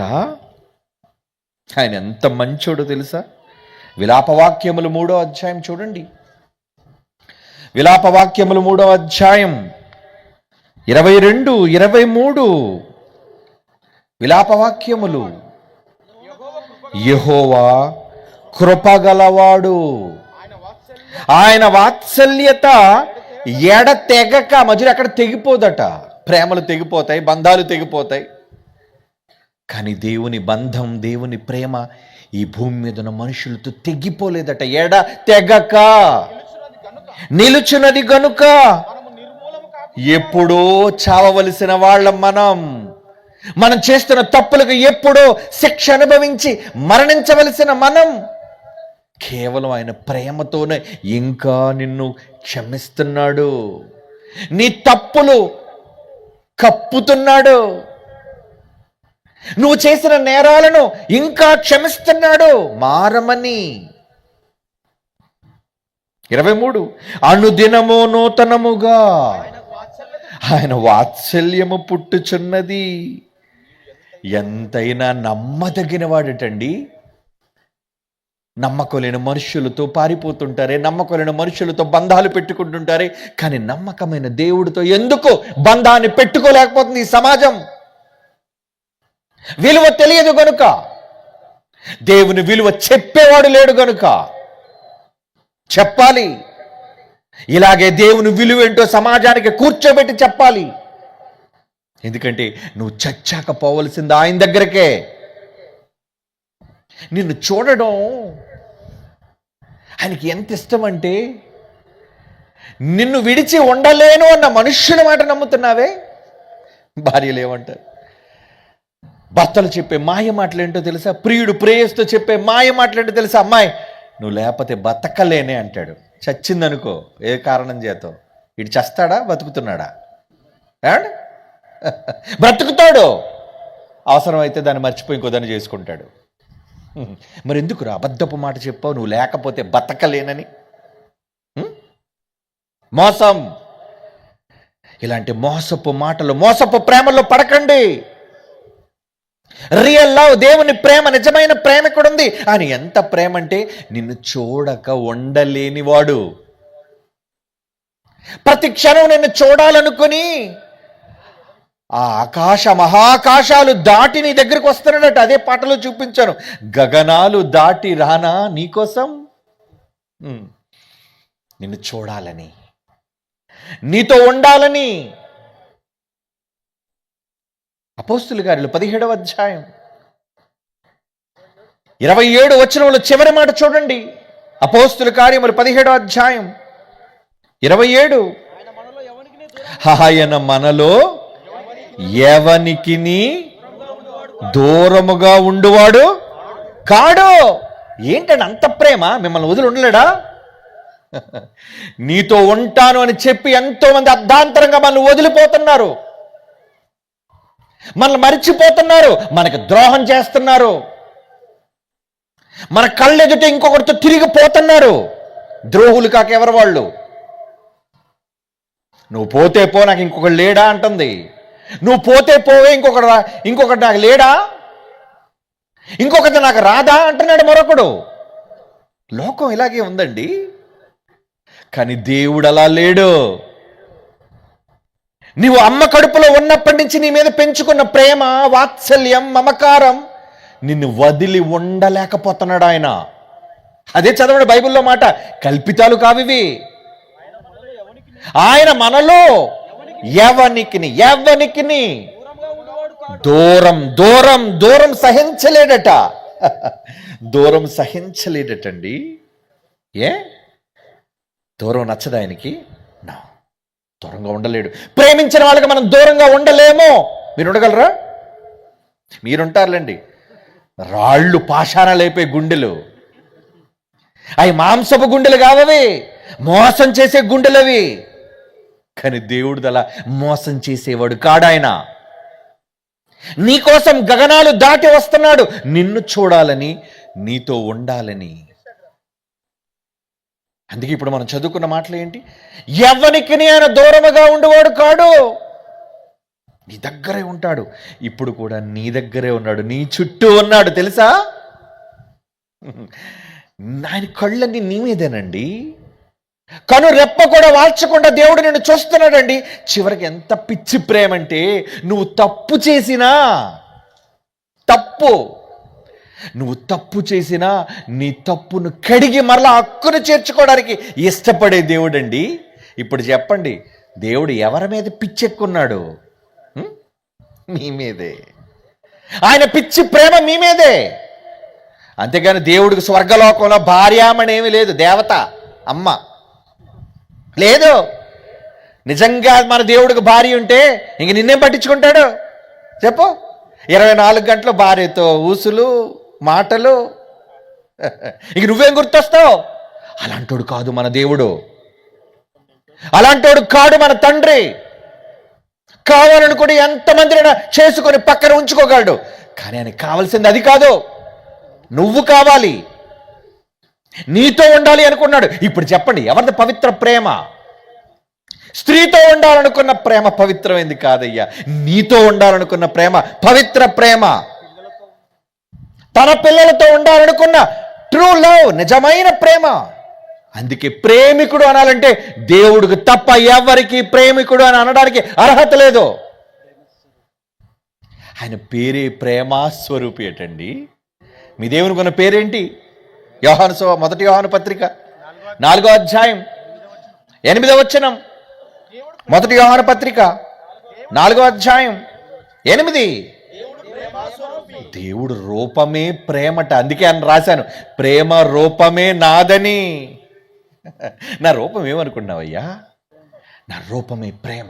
ఆయన ఎంత మంచోడో తెలుసా? విలాపవాక్యములు 3వ అధ్యాయం చూడండి. విలాపవాక్యములు 3వ అధ్యాయం 22, 23 విలాపవాక్యములు. యెహోవా కృపగలవాడు, ఆయన వాత్సల్యత ఎడతెగక. మధ్యలో అక్కడ తెగిపోదట. ప్రేమలు తెగిపోతాయి, బంధాలు తెగిపోతాయి, కానీ దేవుని బంధం, దేవుని ప్రేమ ఈ భూమి మీద ఉన్న మనుషులతో తెగిపోలేదట. ఎడ తెగక నిలుచున్నది గనుక. ఎప్పుడో చావవలసిన వాళ్ళం మనం చేస్తున్న తప్పులకు ఎప్పుడో శిక్ష అనుభవించి మరణించవలసిన మనం కేవలం ఆయన ప్రేమతోనే ఇంకా నిన్ను క్షమిస్తున్నాడు. నీ తప్పులు కప్పుతున్నాడు. నువ్వు చేసిన నేరాలను ఇంకా క్షమిస్తున్నాడు మారమని. 23 అనుదినము నూతనముగా ఆయన వాత్సల్యము పుట్టుచున్నది. ఎంతైనా నమ్మదగిన వాడటండి. నమ్మకలేని మనుషులతో పారిపోతుంటారే, నమ్మకలేని మనుషులతో బంధాలు పెట్టుకుంటుంటారే, కానీ నమ్మకమైన దేవుడితో ఎందుకు బంధాన్ని పెట్టుకోలేకపోతుంది ఈ సమాజం? విలువ తెలియదు గనుక, దేవుని విలువ చెప్పేవాడు లేడు గనుక. చెప్పాలి. ఇలాగే దేవుని విలువ ఏంటో సమాజానికి కూర్చోబెట్టి చెప్పాలి. ఎందుకంటే నువ్వు చచ్చాక పోవలసింది ఆయన దగ్గరకే. నిన్ను చూడడం ఆయనకి ఎంత ఇష్టం అంటే, నిన్ను విడిచి ఉండలేను అన్న మనుష్యుల మాట నమ్ముతున్నావే. భార్యలు ఏమంటారు? భర్తలు చెప్పే మాయ మాటలేంటో తెలుసా? ప్రియుడు ప్రేయస్తో చెప్పే మాయ మాటలేంటో తెలుసా? అమ్మాయి నువ్వు లేకపోతే బతకలేనే అంటాడు. చచ్చిందనుకో, ఏ కారణం చేతో, ఇటు చస్తాడా బతుకుతున్నాడా? బ్రతుకుతాడు. అవసరమైతే దాన్ని మర్చిపోయి ఇంకో దాన్ని చేసుకుంటాడు. మరి ఎందుకురా అబద్ధపు మాట చెప్పావు, నువ్వు లేకపోతే బతకలేనని? మోసం. ఇలాంటి మోసపు మాటలు, మోసపు ప్రేమలో పడకండి. రియల్ లవ్, దేవుని ప్రేమ, నిజమైన ప్రేమ ఎక్కడుంది? అని ఎంత ప్రేమ అంటే నిన్ను చూడక ఉండలేనివాడు. ప్రతి క్షణం నిన్ను చూడాలనుకుని ఆ మహాకాశాలు దాటి నీ దగ్గరికి వస్తున్నాడట. అదే పాటలో చూపించాను. గగనాలు దాటి రానా నీకోసం, నిన్ను చూడాలని, నీతో ఉండాలని. అపోస్తుల కార్యాలు 17వ అధ్యాయం 27 వచనంలో చివరి మాట చూడండి. అపోస్తుల కార్యములు 17వ అధ్యాయం 27. ఆయన మనలో ఎవనికిని దూరముగా ఉండువాడు కాడు. ఏంటంటే అంత ప్రేమ? మిమ్మల్ని వదిలి ఉండలేడా? నీతో ఉంటాను అని చెప్పి ఎంతో మంది అర్ధాంతరంగా మనల్ని వదిలిపోతున్నారు, మనల్ని మరిచిపోతున్నారు, మనకి ద్రోహం చేస్తున్నారు, మన కళ్ళెదుట ఇంకొకరితో తిరిగిపోతున్నారు. ద్రోహులు కాక ఎవరు వాళ్ళు? నువ్వు పోతే పో, నాకు ఇంకొకటి లేడా అంటుంది. నువ్వు పోతే పోవే, ఇంకొకటి నాకు లేడా, ఇంకొకటి నాకు రాదా అంటున్నాడు మరొకడు. లోకం ఇలాగే ఉందండి. కానీ దేవుడు అలా లేడు. నీవు అమ్మ కడుపులో ఉన్నప్పటి నుంచి నీ మీద పెంచుకున్న ప్రేమ, వాత్సల్యం, మమకారం నిన్ను వదిలి ఉండలేకపోతున్నాడు ఆయన. అదే చదవండి బైబిల్లో మాట. కల్పితాలు కావివి. ఆయన మనలో ఎవనికిని దూరం దూరం దూరం సహించలేడట. దూరం సహించలేడటండి. ఏ దూరం నచ్చదు ఆయనకి? నా దూరంగా ఉండలేడు. ప్రేమించిన వాళ్ళకి మనం దూరంగా ఉండలేమో. మీరు ఉండగలరా? మీరుంటారులేండి. రాళ్ళు పాషాణాలు అయిపోయి గుండెలు, అవి మాంసపు గుండెలు కావవి, మోసం చేసే గుండెలవి. కానీ దేవుడు అలా మోసం చేసేవాడు కాడాయన. నీకోసం గగనాలు దాటి వస్తున్నాడు, నిన్ను చూడాలని, నీతో ఉండాలని. అందుకే ఇప్పుడు మనం చదువుకున్న మాటలు ఏంటి? ఎవనికి ఆయన దూరముగా ఉండేవాడు కాడు, నీ దగ్గరే ఉంటాడు. ఇప్పుడు కూడా నీ దగ్గరే ఉన్నాడు, నీ చుట్టూ ఉన్నాడు. తెలుసా? ఆయన కళ్ళన్నీ నీ మీదేనండి. కను రెప్ప కూడా వాల్చకుండా దేవుడు నిన్ను చూస్తున్నాడండి. చివరికి ఎంత పిచ్చి ప్రేమ అంటే, నువ్వు తప్పు చేసినా నీ తప్పును కడిగి మరలా హక్కును చేర్చుకోవడానికి ఇష్టపడే దేవుడండి. ఇప్పుడు చెప్పండి, దేవుడు ఎవరి మీద పిచ్చెక్కున్నాడు? మీ మీదే. ఆయన పిచ్చి ప్రేమ మీ మీదే. అంతేగాని దేవుడికి స్వర్గలోకంలో భార్యామణేమీ లేదు, దేవత అమ్మ లేదు. నిజంగా మన దేవుడికి భార్య ఉంటే ఇంక నిన్నేం పట్టించుకుంటాడు చెప్పు? 24 గంటలు భార్యతో ఊసులు, మాటలు. ఇంక నువ్వేం గుర్తొస్తావు? అలాంటోడు కాదు మన దేవుడు, అలాంటోడు కాడు మన తండ్రి. కావాలనుకుని ఎంతమందినైనా చేసుకొని పక్కన ఉంచుకోగలడు. కానీ ఆయనకు కావాల్సింది అది కాదు. నువ్వు కావాలి, నీతో ఉండాలి అనుకున్నాడు. ఇప్పుడు చెప్పండి, ఎవరిది పవిత్ర ప్రేమ? స్త్రీతో ఉండాలనుకున్న ప్రేమ పవిత్రమైంది కాదయ్యా. నీతో ఉండాలనుకున్న ప్రేమ పవిత్ర ప్రేమ. తన పిల్లలతో ఉండాలనుకున్న ట్రూ లవ్, నిజమైన ప్రేమ. అందుకే ప్రేమికుడు అనాలంటే దేవుడికి తప్ప ఎవరికి ప్రేమికుడు అని అనడానికి అర్హత లేదు. ఆయన పేరే ప్రేమ స్వరూపి అటండి. మీ దేవునికి ఉన్న పేరేంటి? మొదటి యోహాను పత్రిక 4వ అధ్యాయం 8వ వచనం. మొదటి యోహాను పత్రిక 4వ అధ్యాయం 8. దేవుడు రూపమే ప్రేమట. అందుకే అని రాశాను, ప్రేమ రూపమే నాదని. నా రూపం ఏమనుకున్నావయ్యా? నా రూపమే ప్రేమ.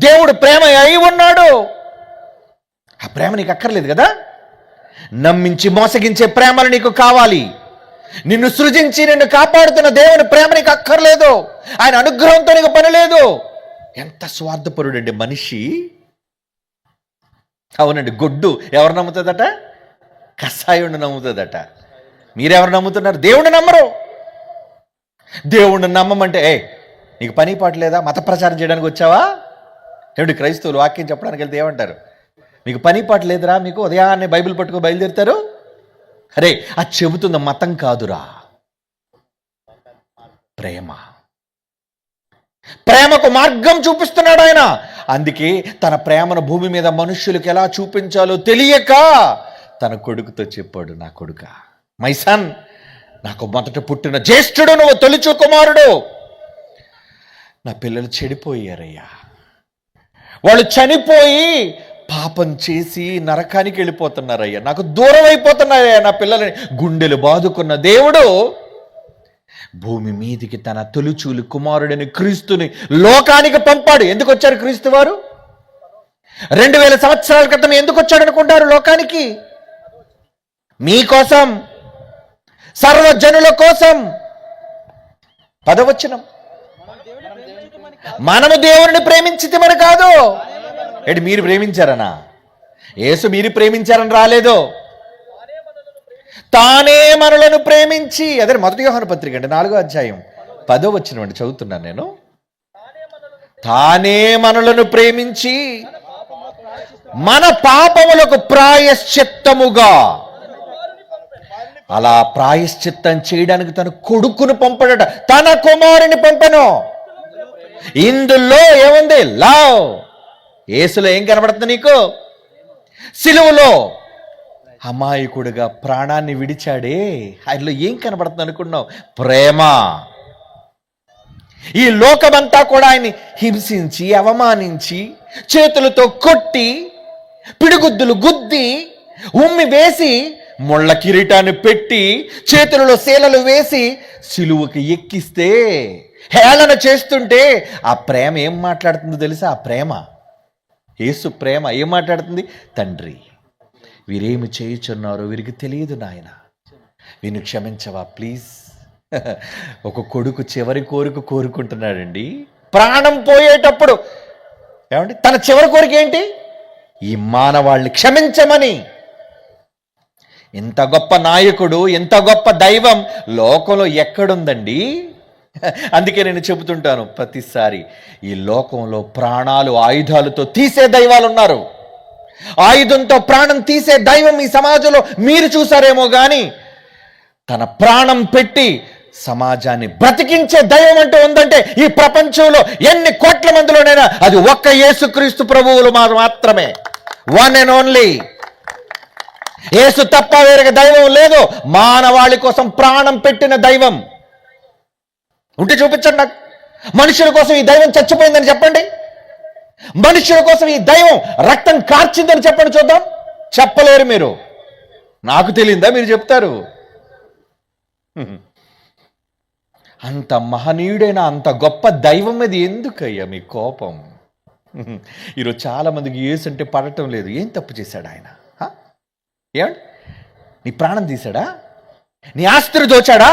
దేవుడు ప్రేమ అయి ఉన్నాడు. ఆ ప్రేమ నీకు అక్కర్లేదు కదా. నమ్మించి మోసగించే ప్రేమలు నీకు కావాలి. నిన్ను సృజించి నిన్ను కాపాడుతున్న దేవుని ప్రేమ నీకు అక్కర్లేదు. ఆయన అనుగ్రహంతో నీకు పని లేదు. ఎంత స్వార్థపరుడండి మనిషి. అవునండి, గొడ్డు ఎవరు నమ్ముతుందట? కషాయుడిని నమ్ముతుందట. మీరెవరు నమ్ముతున్నారు? దేవుణ్ణి నమ్మరు. దేవుణ్ణి నమ్మమంటే నీకు పని పాటు లేదా? మత ప్రచారం చేయడానికి వచ్చావా? ఏమిటి క్రైస్తవులు వాక్యం చెప్పడానికి వెళ్తే ఏమంటారు? మీకు పని పాటు లేదురా, మీకు ఉదయాన్నే బైబిల్ పట్టుకుని బయలుదేరుతారు. అరే, అది చెబుతున్న మతం కాదురా, ప్రేమ. ప్రేమకు మార్గం చూపిస్తున్నాడు ఆయన. అందుకే తన ప్రేమను భూమి మీద మనుష్యులకు ఎలా చూపించాలో తెలియక తన కొడుకుతో చెప్పాడు, నా కొడుకా, మై సన్, నాకు మొదట పుట్టిన జ్యేష్ఠుడు, నువ్వు తొలిచు కుమారుడు. నా పిల్లలు చెడిపోయారయ్యా. వాళ్ళు చనిపోయి పాపం చేసి నరకానికి వెళ్ళిపోతున్నారయ్యా. నాకు దూరం అయిపోతున్నారయ్యా నా పిల్లలని గుండెలు బాదుకున్న దేవుడు భూమి మీదికి తన తొలిచూలి కుమారుడిని క్రీస్తుని లోకానికి పంపాడు. ఎందుకు వచ్చారు క్రీస్తు వారు? 2000 సంవత్సరాల క్రితం ఎందుకు వచ్చాడు అనుకుంటారు లోకానికి? మీకోసం, సర్వజనుల కోసం. 10వ వచనం, మనము దేవుని ప్రేమించితిమని కాదు. ఏంటి మీరు ప్రేమించారనా? యేసు మీరు ప్రేమించారని రాలేదు, తానే మనలను ప్రేమించి. అదే మొదటి యోహాను పత్రిక అండి 4వ అధ్యాయం 10వ వచనం అండి, చదువుతున్నాను నేను. తానే మనలను ప్రేమించి మన పాపములకు ప్రాయశ్చిత్తముగా, అలా ప్రాయశ్చిత్తం చేయడానికి తన కొడుకును పంపడట, తన కుమారుని పంపను. ఇందులో ఏముంది? లవ్. యేసులో ఏం కనబడుతుంది నీకు? సిలువలో అమాయకుడిగా ప్రాణాన్ని విడిచాడే, ఆయనలో ఏం కనబడుతుంది అనుకున్నావు? ప్రేమ. ఈ లోకమంతా కూడా ఆయన్ని హింసించి, అవమానించి, చేతులతో కొట్టి, పిడిగుద్దులు గుద్ది, ఉమ్మి వేసి, ముళ్ళ కిరీటాన్ని పెట్టి, చేతులలో శీలలు వేసి సిలువకి ఎక్కిస్తే, హేళన చేస్తుంటే ఆ ప్రేమ ఏం మాట్లాడుతుందో తెలుసా? ఆ ప్రేమ, యేసు ప్రేమ ఏం మాట్లాడుతుంది? తండ్రి, వీరేమి చేయుచున్నారో వీరికి తెలియదు నాయన, వీరిని క్షమించవా ప్లీజ్. ఒక కొడుకు చివరి కోరిక కోరుకుంటున్నాడండి. ప్రాణం పోయేటప్పుడు ఏమండి తన చివరి కోరిక ఏంటి? ఈ మానవాళ్ళని క్షమించమని. ఇంత గొప్ప నాయకుడు, ఇంత గొప్ప దైవం లోకంలో ఎక్కడుందండి? అందుకే నేను చెబుతుంటాను ప్రతిసారి, ఈ లోకంలో ప్రాణాలు ఆయుధాలతో తీసే దైవాలు ఉన్నారు. ఆయుధంతో ప్రాణం తీసే దైవం ఈ సమాజంలో మీరు చూసారేమో కానీ, తన ప్రాణం పెట్టి సమాజాన్ని బ్రతికించే దైవం అంటూ ఉందంటే ఈ ప్రపంచంలో ఎన్ని కోట్ల మందిలోనైనా అది ఒక్క యేసుక్రీస్తు ప్రభువులు మాత్రమే. One and only. యేసు తప్ప వేరే దైవం లేదు. మానవాళి కోసం ప్రాణం పెట్టిన దైవం ఉంటే చూపించండి నాకు. మనుషుల కోసం ఈ దైవం చచ్చిపోయిందని చెప్పండి. మనుషుల కోసం ఈ దైవం రక్తం కార్చిందని చెప్పండి చూద్దాం. చెప్పలేరు మీరు. నాకు తెలియదా? మీరు చెప్తారు. అంత మహనీయుడైన అంత గొప్ప దైవం మీద ఎందుకయ్యా మీ కోపం? ఈరోజు చాలా మందికి యేసు అంటే పడటం లేదు. ఏం తప్పు చేశాడు ఆయన? ఏమండి, నీ ప్రాణం తీశాడా? నీ ఆస్తిని దోచాడా?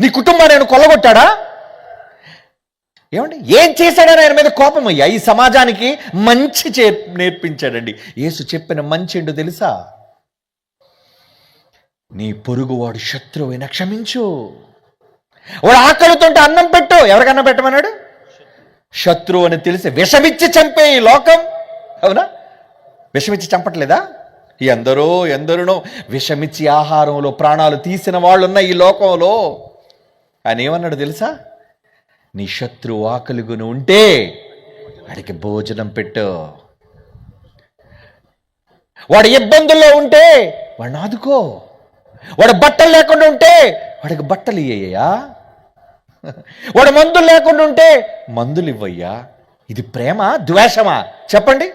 నీ కుటుంబాన్ని ఆయన కొల్లగొట్టాడా? ఏమండి ఏం చేశాడని ఆయన మీద కోపం అయ్యా? ఈ సమాజానికి మంచి నేర్పించాడండి. యేసు చెప్పిన మంచి ఏంటో తెలుసా? నీ పొరుగువాడు శత్రువైనా క్షమించు. వాడు ఆకలితోంటే అన్నం పెట్టు. ఎవరికన్నా పెట్టమన్నాడు? శత్రువు అని తెలిసి విషమిచ్చి చంపే ఈ లోకం. అవునా? విషమిచ్చి చంపట్లేదా? ఎందరో విషమిచ్చి ఆహారంలో ప్రాణాలు తీసిన వాళ్ళు ఉన్న ఈ లోకంలో. ఆయన ఏమన్నాడు తెలుసా? నీ శత్రువు ఆకలిగుని ఉంటే వాడికి భోజనం పెట్టు. వాడు ఇబ్బందుల్లో ఉంటే వాడిని ఆదుకో. వాడు బట్టలు లేకుండా ఉంటే వాడికి బట్టలు ఇయ్యయ్యా. వాడు మందులు లేకుండా ఉంటే మందులు ఇవ్వయ్యా. ఇది ప్రేమ ద్వేషమా? చెప్పండి.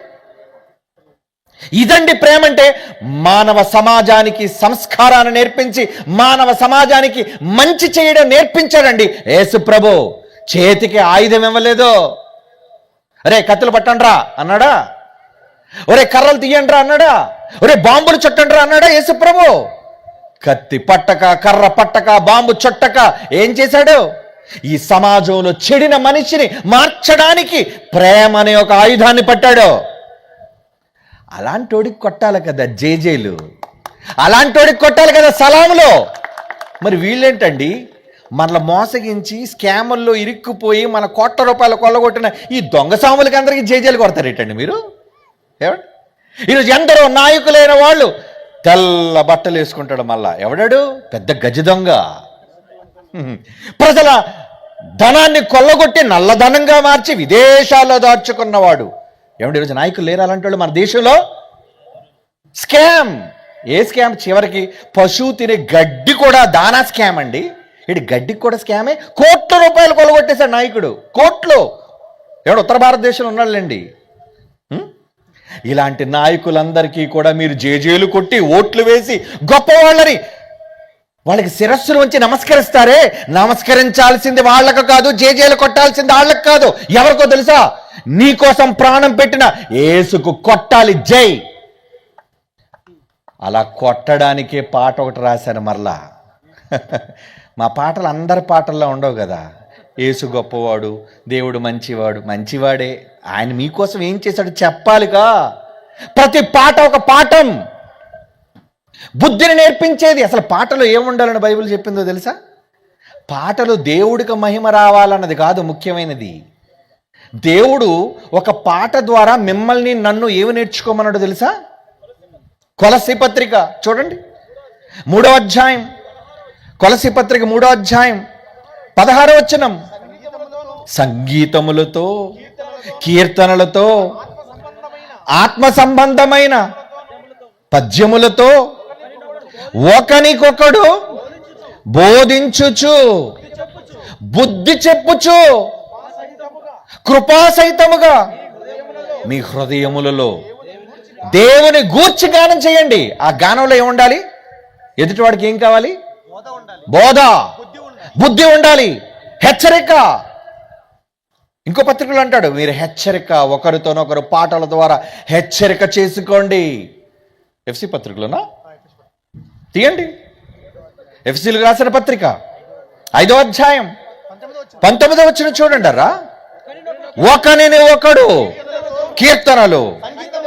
ఇదండి ప్రేమ అంటే. మానవ సమాజానికి సంస్కారాన్ని నేర్పించి మానవ సమాజానికి మంచి చేయడం నేర్పించాడండి యేసు ప్రభు. చేతికి ఆయుధం ఇవ్వలేదు. అరే కత్తులు పట్టండ్రా అన్నాడా? ఒరే కర్రలు తీయండ్రా అన్నాడా? ఒరే బాంబులు చుట్టండ్రా అన్నాడా యేసు ప్రభు? కత్తి పట్టక, కర్ర పట్టక, బాంబు చుట్టక ఏం చేశాడు? ఈ సమాజంలో చెడిన మనిషిని మార్చడానికి ప్రేమ అనే ఒక ఆయుధాన్ని పట్టాడు. అలాంటోడికి కొట్టాలి కదా జేజేలు, అలాంటోడికి కొట్టాలి కదా సలాములు. మరి వీళ్ళేంటండి మనల్ని మోసగించి స్కాముల్లో ఇరుక్కుపోయి మన కోట్ల రూపాయలు కొల్లగొట్టిన ఈ దొంగ సాములకి అందరికీ జేజేలు కొడతారేటండి మీరు? ఏమండి ఈరోజు ఎందరో నాయకులైన వాళ్ళు తెల్ల బట్టలు వేసుకుంటాడు. మళ్ళా ఎవడాడు? పెద్ద గజ దొంగ. ప్రజల ధనాన్ని కొల్లగొట్టి నల్లధనంగా మార్చి విదేశాల్లో దాచుకున్నవాడు. ఏమంటే ఈరోజు నాయకులు లేరు అలాంటి వాళ్ళు మన దేశంలో? స్కామ్. ఏ స్కామ్? చివరికి పశువు తినే గడ్డి కూడా దానా స్కామ్ అండి. ఇటు గడ్డికి కూడా స్కామే. కోట్ల రూపాయలు కొల్లగొట్టేశాడు నాయకుడు. కోట్లు. ఎవడు ఉత్తర భారతదేశంలో ఉన్నాళ్ళండి. ఇలాంటి నాయకులందరికీ కూడా మీరు జేజేలు కొట్టి ఓట్లు వేసి గొప్పవాళ్ళని వాళ్ళకి శిరస్సును ఉంచి నమస్కరిస్తారే, నమస్కరించాల్సింది వాళ్ళకు కాదు, జేజేలు కొట్టాల్సింది వాళ్ళకు కాదు. ఎవరికో తెలుసా? నీకోసం ప్రాణం పెట్టిన యేసుకు కొట్టాలి జై. అలా కొట్టడానికే పాట ఒకటి రాశాను. మరలా మా పాటలు అందరి పాటల్లో ఉండవు కదా. యేసు గొప్పవాడు, దేవుడు మంచివాడు. మంచివాడే. ఆయన మీకోసం ఏం చేశాడు చెప్పాలిగా. ప్రతి పాట ఒక పాఠం, బుద్ధిని నేర్పించేది. అసలు పాటలో ఏముండాలని బైబిల్ చెప్పిందో తెలుసా? పాటలు దేవుడికి మహిమ రావాలన్నది కాదు ముఖ్యమైనది. దేవుడు ఒక పాట ద్వారా మిమ్మల్ని నన్ను ఏమి నేర్చుకోమన్నాడు తెలుసా? కొలస్సీ పత్రిక చూడండి, 3వ అధ్యాయం. కొలస్సీ పత్రిక 3వ అధ్యాయం 16వ వచనం. సంగీతములతో, కీర్తనలతో, ఆత్మ సంబంధమైన పద్యములతో ఒకనికొకడు బోధించుచు, బుద్ధి చెప్పుచు, కృపాసహితముగా మీ హృదయములలో దేవుని గూర్చి గానం చేయండి. ఆ గానంలో ఏముండాలి? ఎదుటివాడికి ఏం కావాలి? బోధ, బుద్ధి ఉండాలి, హెచ్చరిక. ఇంకో పత్రికలు అంటాడు, మీరు హెచ్చరిక, ఒకరితోనొకరు పాటల ద్వారా హెచ్చరిక చేసుకోండి. ఎఫ్సి పత్రికలోనా? తీయండి. ఎఫ్సీలకు రాసిన పత్రిక 5వ అధ్యాయం 19వ వచనం చూడండి. రా ఒకనిని ఒకడు కీర్తనలు,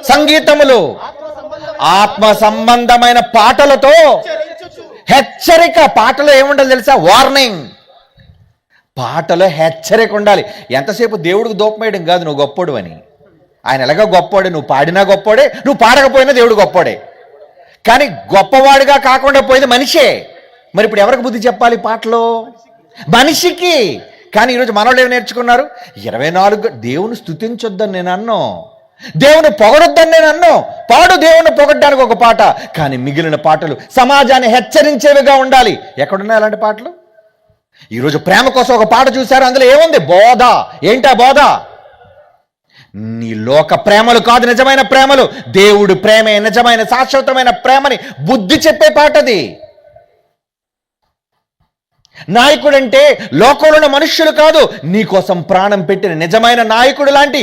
సంగీతములు, ఆత్మ సంబంధమైన పాటలతో హెచ్చరిక. పాటలో ఏముండాలి తెలుసా? వార్నింగ్. పాటలో హెచ్చరిక ఉండాలి. ఎంతసేపు దేవుడికి దూపం వేయడం కాదు నువ్వు గొప్పోడు అని. ఆయన ఎలాగో గొప్పోడే, నువ్వు పాడినా గొప్పోడే, నువ్వు పాడకపోయినా దేవుడు గొప్పోడే. కానీ గొప్పవాడిగా కాకుండా పోయేది మనిషే. మరి ఇప్పుడు ఎవరికి బుద్ధి చెప్పాలి పాటలో? మనిషికి. కానీ ఈరోజు మనోళ్ళు ఏమి నేర్చుకున్నారు? 24 దేవుని స్తుతించొద్దని నేను అన్నో, దేవుని పొగడొద్దని నేను అన్నో. పాడు దేవుని పొగడ్డానికి ఒక పాట, కానీ మిగిలిన పాటలు సమాజాన్ని హెచ్చరించేవిగా ఉండాలి. ఎక్కడున్నాయి అలాంటి పాటలు? ఈరోజు ప్రేమ కోసం ఒక పాట చూశారు, అందులో ఏముంది? బోధ. ఏంటా బోధ? నీ లోక ప్రేమలు కాదు నిజమైన ప్రేమలు, దేవుడు ప్రేమే నిజమైన శాశ్వతమైన ప్రేమని బుద్ధి చెప్పే పాటది. నాయకుడంటే లోకంలో ఉన్న మనుష్యులు కాదు, నీకోసం ప్రాణం పెట్టిన నిజమైన నాయకుడు లాంటి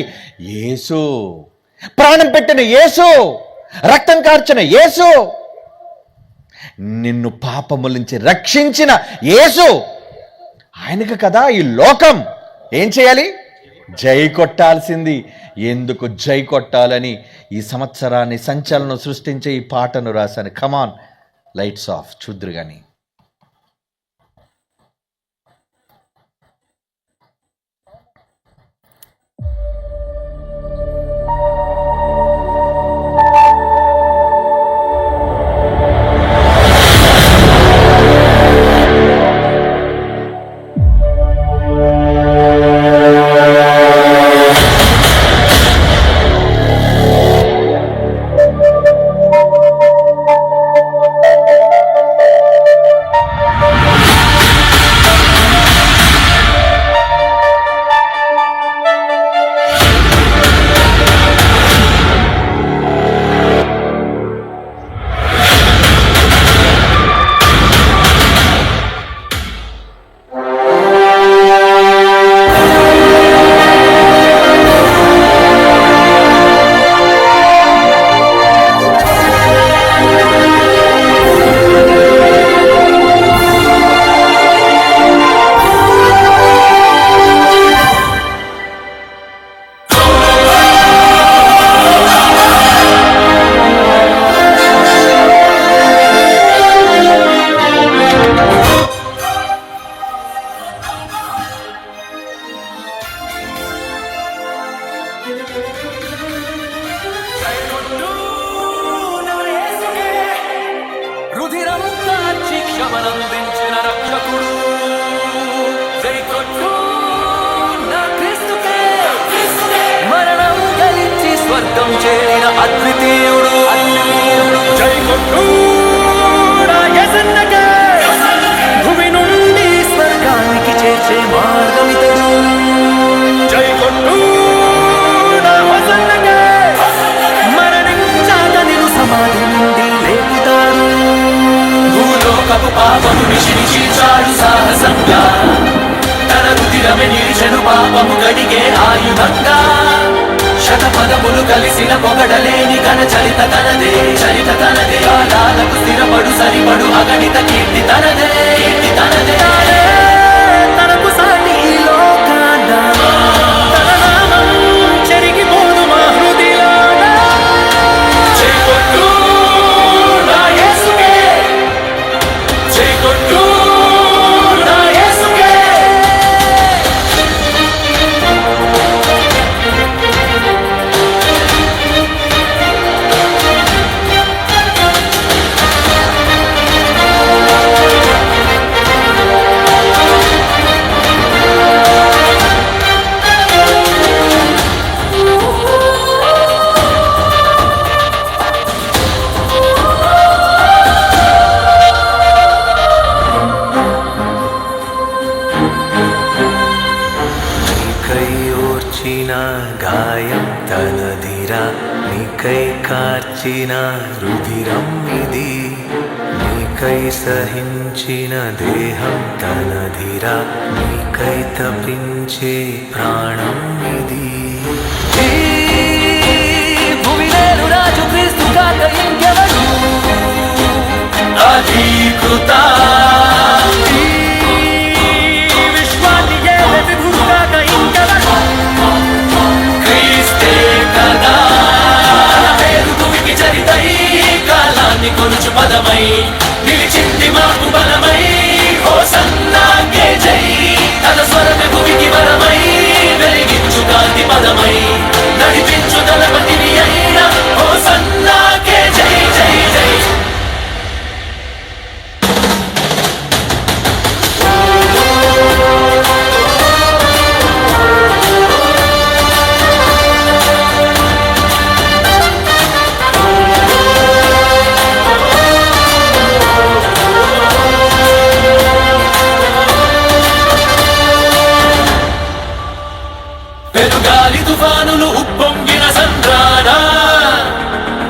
యేసు. ప్రాణం పెట్టిన యేసు, రక్తం కార్చిన యేసు, నిన్ను పాపముల నుంచి రక్షించిన యేసు. ఆయనకు కదా ఈ లోకం ఏం చేయాలి? జై కొట్టాల్సింది. ఎందుకు జై కొట్టాలని ఈ సంవత్సరాన్ని సంచలనం సృష్టించే ఈ పాటను రాశాను. కమాన్, లైట్స్ ఆఫ్, చూద్దురు కానీ. స్వర్గం చేరిన అద్వితీయుడు జై కొట్టు నా యేసన్నకే, భూమి నుండి స్వర్గానికి చేర్చే మార్గమితడు. జై కొట్టు నా యేసన్నకే, మరణించాక నిన్ను సమాధి నుండి లేపుతాడు. భూలోకపు పాపము నిషించాడు సాహసంగా, తన రుధిరమే నిలిచెను పాపము గడిగే ఆయుధంగా. శతపదములు కలిసిన పొగడలేని ఘన చరిత తనదే, చరిత తనదే. కాలాలకు స్థిరపడు సరిపడు అగణిత కీర్తి తనదే, కీర్తి తనదే. తనకు సాటి ఈ లోకాన తన నామం చెరిగిపోదు మా హృదయాన. జై కొట్టు నా యేసుకే, జై కొట్టు నా యేసుకే. గాయం తనదిరా, నీకై కార్చిన రుధిరం ఇది. నీకై సహించిన దేహం తనదిరా, నీకై తపించే ప్రాణం ఇది. భూమినేలు రాజు క్రీస్తు కాక ఇంకెవరు అధీకృత, విశ్వాన్ని ఏలే విభుడు కాక ఇంకెవరు కొలుచు పదమై నిలిచింది మాకు బలమై. హోసన్నాకే జై, తన స్వరమే భూమికి వరమై. వెలిగించు కాంతి పదమై నడిపించు దళపతిని అయిన. హోసన్నాకే జై జై జై. పెనుగాలి తుఫానులు ఉప్పొంగిన సంద్రాన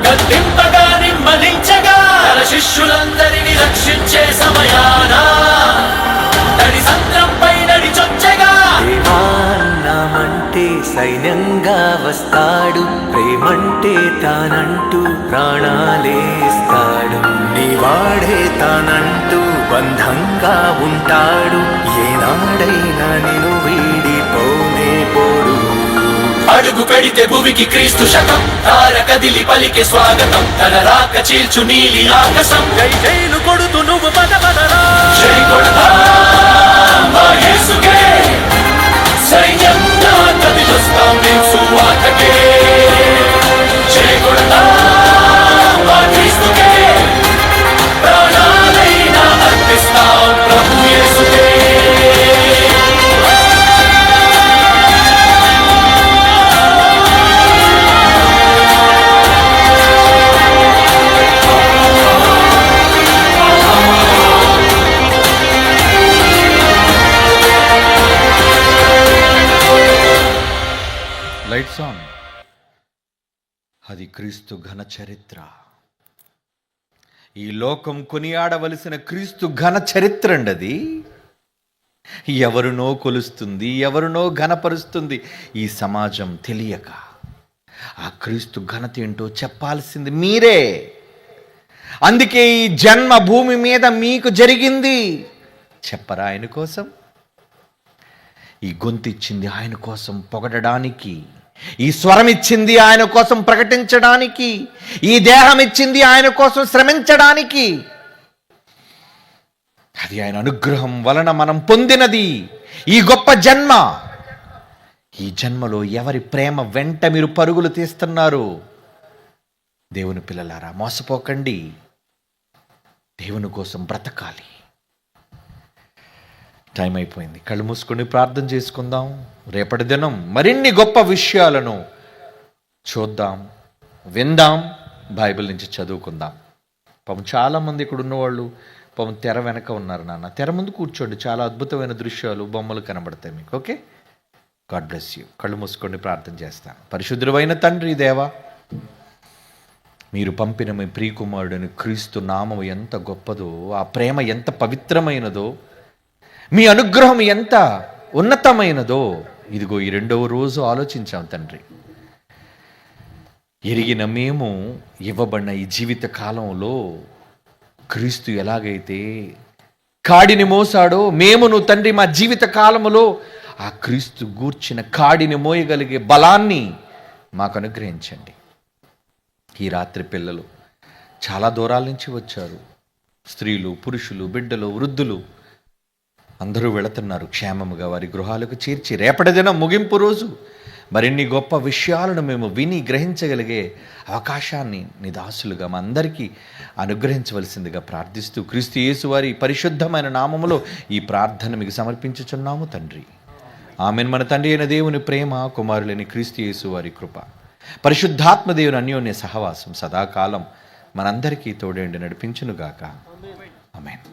గద్దింపగా నిమ్మలించగా, తన శిష్యులందరినీ రక్షించే సమయాన నడి సంద్రంపై నడిచొచ్చగా. నామంటే సైన్యంగా వస్తాడు, ప్రేమంటే తానంటూ ప్రాణాలేస్తాడు. నీవాడే తానంటూ బంధంగా ఉంటాడు, ఏనాడైనా నిన్ను వీడిపో అడుగు పెడితే భూమికి క్రీస్తు శకం, తార కదిలి పలికే స్వాగతం, తన రాక చీల్చు నీలి ఆకాశం. జై జైలు కొడుతూ నువ్వు పద పదరా, జై కొడతాం మా యేసుకే, సైన్యంగా కదిలొస్తాం మేము సువార్తకే. జై కొడతాం మా క్రీస్తుకే, ప్రాణాలైనా అర్పిస్తాం ప్రభు యేసుకే. Lights on. అది క్రీస్తు ఘన చరిత్ర. ఈ లోకం కొనియాడవలసిన క్రీస్తు ఘన చరిత్ర అండి అది. ఎవరినో కొలుస్తుంది, ఎవరినో ఘనపరుస్తుంది ఈ సమాజం తెలియక. ఆ క్రీస్తు ఘనత ఏంటో చెప్పాల్సింది మీరే. అందుకే ఈ జన్మ భూమి మీద మీకు జరిగింది. చెప్పరా ఆయన కోసం? ఈ గొంతిచ్చింది ఆయన కోసం పొగడడానికి, ఈ స్వరం ఇచ్చింది ఆయన కోసం ప్రకటించడానికి, ఈ దేహం ఇచ్చింది ఆయన కోసం శ్రమించడానికి. అది ఆయన అనుగ్రహం వలన మనం పొందినది ఈ గొప్ప జన్మ. ఈ జన్మలో ఎవరి ప్రేమ వెంట మీరు పరుగులు తీస్తున్నారు? దేవుని పిల్లలారా, మోసపోకండి. దేవుని కోసం బ్రతకాలి. టైం అయిపోయింది. కళ్ళు మూసుకొని ప్రార్థన చేసుకుందాం. రేపటి దినం మరిన్ని గొప్ప విషయాలను చూద్దాం, విందాం, బైబిల్ నుంచి చదువుకుందాం. పాపం చాలామంది ఇక్కడ ఉన్నవాళ్ళు పాపం తెర వెనక ఉన్నారు. నాన్న, తెర ముందు కూర్చోండి. చాలా అద్భుతమైన దృశ్యాలు, బొమ్మలు కనబడతాయి మీకు. Okay, God bless you. కళ్ళు మూసుకొని ప్రార్థన చేస్తాను. పరిశుద్ధుడైన తండ్రి దేవా, మీరు పంపిన మీ ప్రియకుమారుడని క్రీస్తు నామం ఎంత గొప్పదో, ఆ ప్రేమ ఎంత పవిత్రమైనదో, మీ అనుగ్రహం ఎంత ఉన్నతమైనదో ఇదిగో ఈ 2వ రోజు ఆలోచించాం తండ్రి. ఎరిగిన మేము ఇవ్వబడిన ఈ జీవిత కాలంలో క్రీస్తు ఎలాగైతే కాడిని మోసాడో, మేమును తండ్రి మా జీవిత కాలములో ఆ క్రీస్తు గూర్చిన కాడిని మోయగలిగే బలాన్ని మాకు అనుగ్రహించండి. ఈ రాత్రి పిల్లలు చాలా దూరాల నుంచి వచ్చారు. స్త్రీలు, పురుషులు, బిడ్డలు, వృద్ధులు అందరూ వెళుతున్నారు. క్షేమముగా వారి గృహాలకు చేర్చి రేపటి దినం ముగింపు రోజు మరిన్ని గొప్ప విషయాలను మేము విని గ్రహించగలిగే అవకాశాన్ని నీ దాసులుగా మా అందరికీ అనుగ్రహించవలసిందిగా ప్రార్థిస్తూ క్రీస్తు యేసు వారి పరిశుద్ధమైన నామములో ఈ ప్రార్థన మీకు సమర్పించుచున్నాము తండ్రి. ఆమెన్. మన తండ్రి అయిన దేవుని ప్రేమ, కుమారులైన క్రీస్తు యేసు వారి కృప, పరిశుద్ధాత్మ దేవుని అన్యోన్య సహవాసం సదాకాలం మనందరికీ తోడేండి నడిపించునుగాక. ఆమెన్.